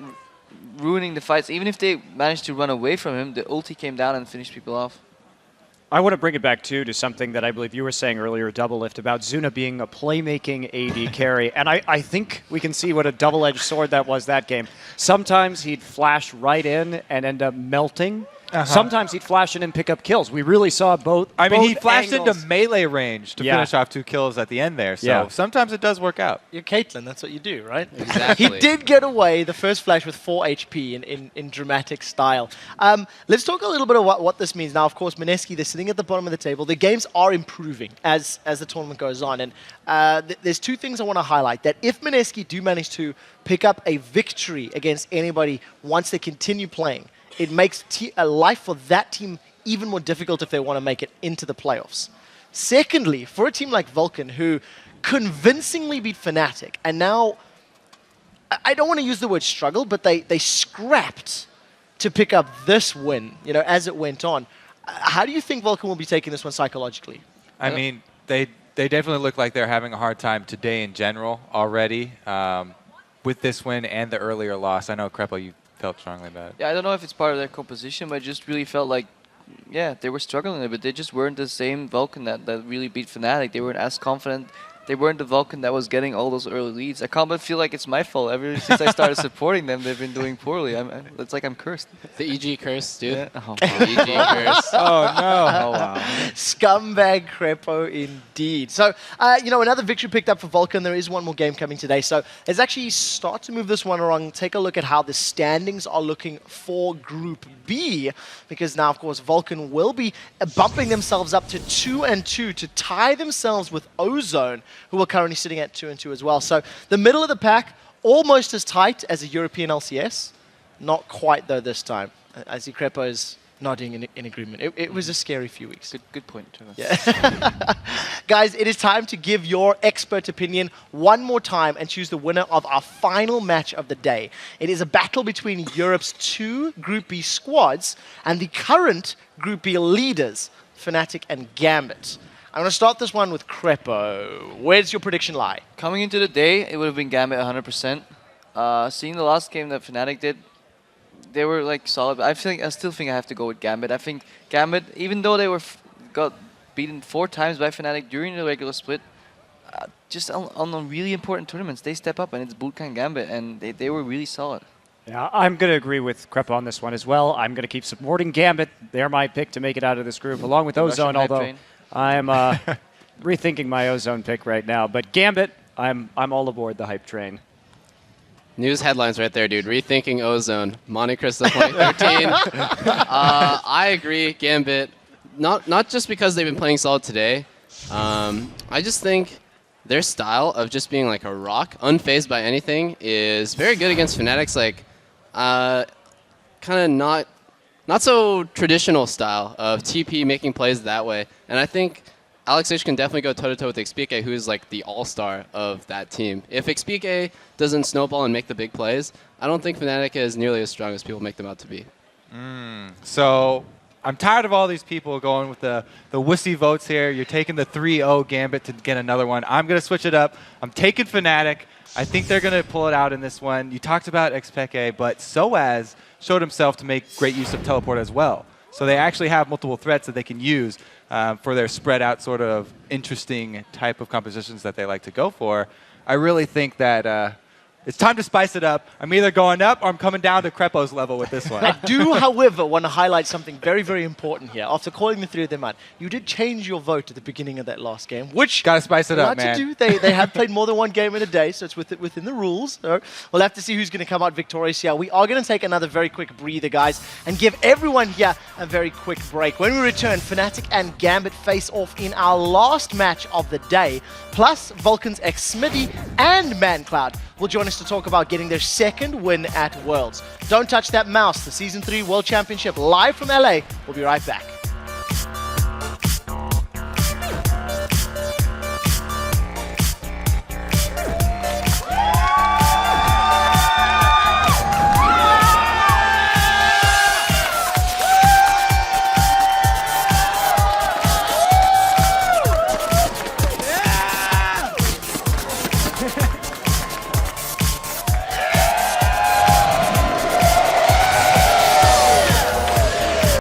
ruining the fights. Even if they managed to run away from him, the ulti came down and finished people off. I want to bring it back, too, to something that I believe you were saying earlier, Doublelift, about Zuna being a playmaking AD carry. And I think we can see what a double-edged sword that was that game. Sometimes he'd flash right in and end up melting. Sometimes he'd flash in and pick up kills. We really saw both. I mean, he both flashed angles. into melee range to finish off 2 kills at the end there. So sometimes it does work out. You're Caitlyn, that's what you do, right? Exactly. He did get away the first flash with 4 HP in dramatic style. Let's talk a little bit about what this means. Now, of course, MSK, they're sitting at the bottom of the table. The games are improving as the tournament goes on. And there's 2 things I want to highlight. That if MSK do manage to pick up a victory against anybody once they continue playing, it makes life for that team even more difficult if they want to make it into the playoffs. Secondly, for a team like Vulcan, who convincingly beat Fnatic, and now, I don't want to use the word struggle, but they scrapped to pick up this win, as it went on. How do you think Vulcan will be taking this one psychologically? I mean, they definitely look like they're having a hard time today in general already with this win and the earlier loss. I know, Crepo, you felt strongly about it. Yeah, I don't know if it's part of their composition, but I just really felt like, yeah, they were struggling a bit. They just weren't the same Vulcan that really beat Fnatic. They weren't as confident. They weren't the Vulcan that was getting all those early leads. I can't but feel like it's my fault. Ever since I started supporting them, they've been doing poorly. It's like I'm cursed. The EG curse, dude. Yeah. Oh, the EG curse. Oh, no. Oh, wow. Scumbag Crepo indeed. So, another victory picked up for Vulcan. There is one more game coming today. So let's actually start to move this one along. Take a look at how the standings are looking for Group B. Because now, of course, Vulcan will be bumping themselves up to 2-2 to tie themselves with Ozone, who are currently sitting at 2-2 as well. So the middle of the pack, almost as tight as a European LCS. Not quite, though, this time. I see Crepo is nodding in agreement. It was a scary few weeks. Good point, Trevor. Yeah. Guys, it is time to give your expert opinion one more time and choose the winner of our final match of the day. It is a battle between Europe's two Group B squads and the current Group B leaders, Fnatic and Gambit. I'm going to start this one with Crepo. Where's your prediction lie? Coming into the day, it would have been Gambit 100%. Seeing the last game that Fnatic did, they were like solid. I still think I have to go with Gambit. I think Gambit, even though they got beaten 4 times by Fnatic during the regular split, just on really important tournaments, they step up and it's Bootcamp Gambit, and they were really solid. Yeah, I'm going to agree with Crepo on this one as well. I'm going to keep supporting Gambit. They're my pick to make it out of this group, along with Ozone, although I'm rethinking my Ozone pick right now. But Gambit, I'm all aboard the hype train. News headlines right there, dude. Rethinking Ozone. Monte Cristo 2013. I agree, Gambit. Not just because they've been playing solid today. I just think their style of just being like a rock, unfazed by anything, is very good against Fnatic's like kind of not so traditional style of TP making plays that way. And I think Alex H can definitely go toe-to-toe with XPK, who is like the all-star of that team. If XPK doesn't snowball and make the big plays, I don't think Fnatic is nearly as strong as people make them out to be. So I'm tired of all these people going with the wussy votes here. You're taking the 3-0 Gambit to get another one. I'm going to switch it up. I'm taking Fnatic. I think they're going to pull it out in this one. You talked about XPK, but Soaz showed himself to make great use of teleport as well. So they actually have multiple threats that they can use for their spread out sort of interesting type of compositions that they like to go for. I really think that it's time to spice it up. I'm either going up or I'm coming down to Crepo's level with this one. I do, however, want to highlight something very, very important here. After calling the 3 of them out, you did change your vote at the beginning of that last game, which gotta spice it up, man. To do. They have played more than one game in a day, so it's within the rules. So we'll have to see who's going to come out victorious here. We are going to take another very quick breather, guys, and give everyone here a very quick break. When we return, Fnatic and Gambit face off in our last match of the day, plus Vulcan's ex-Smithy and ManCloud will join us to talk about getting their second win at Worlds. Don't touch that mouse. The Season 3 World Championship live from LA. We'll be right back.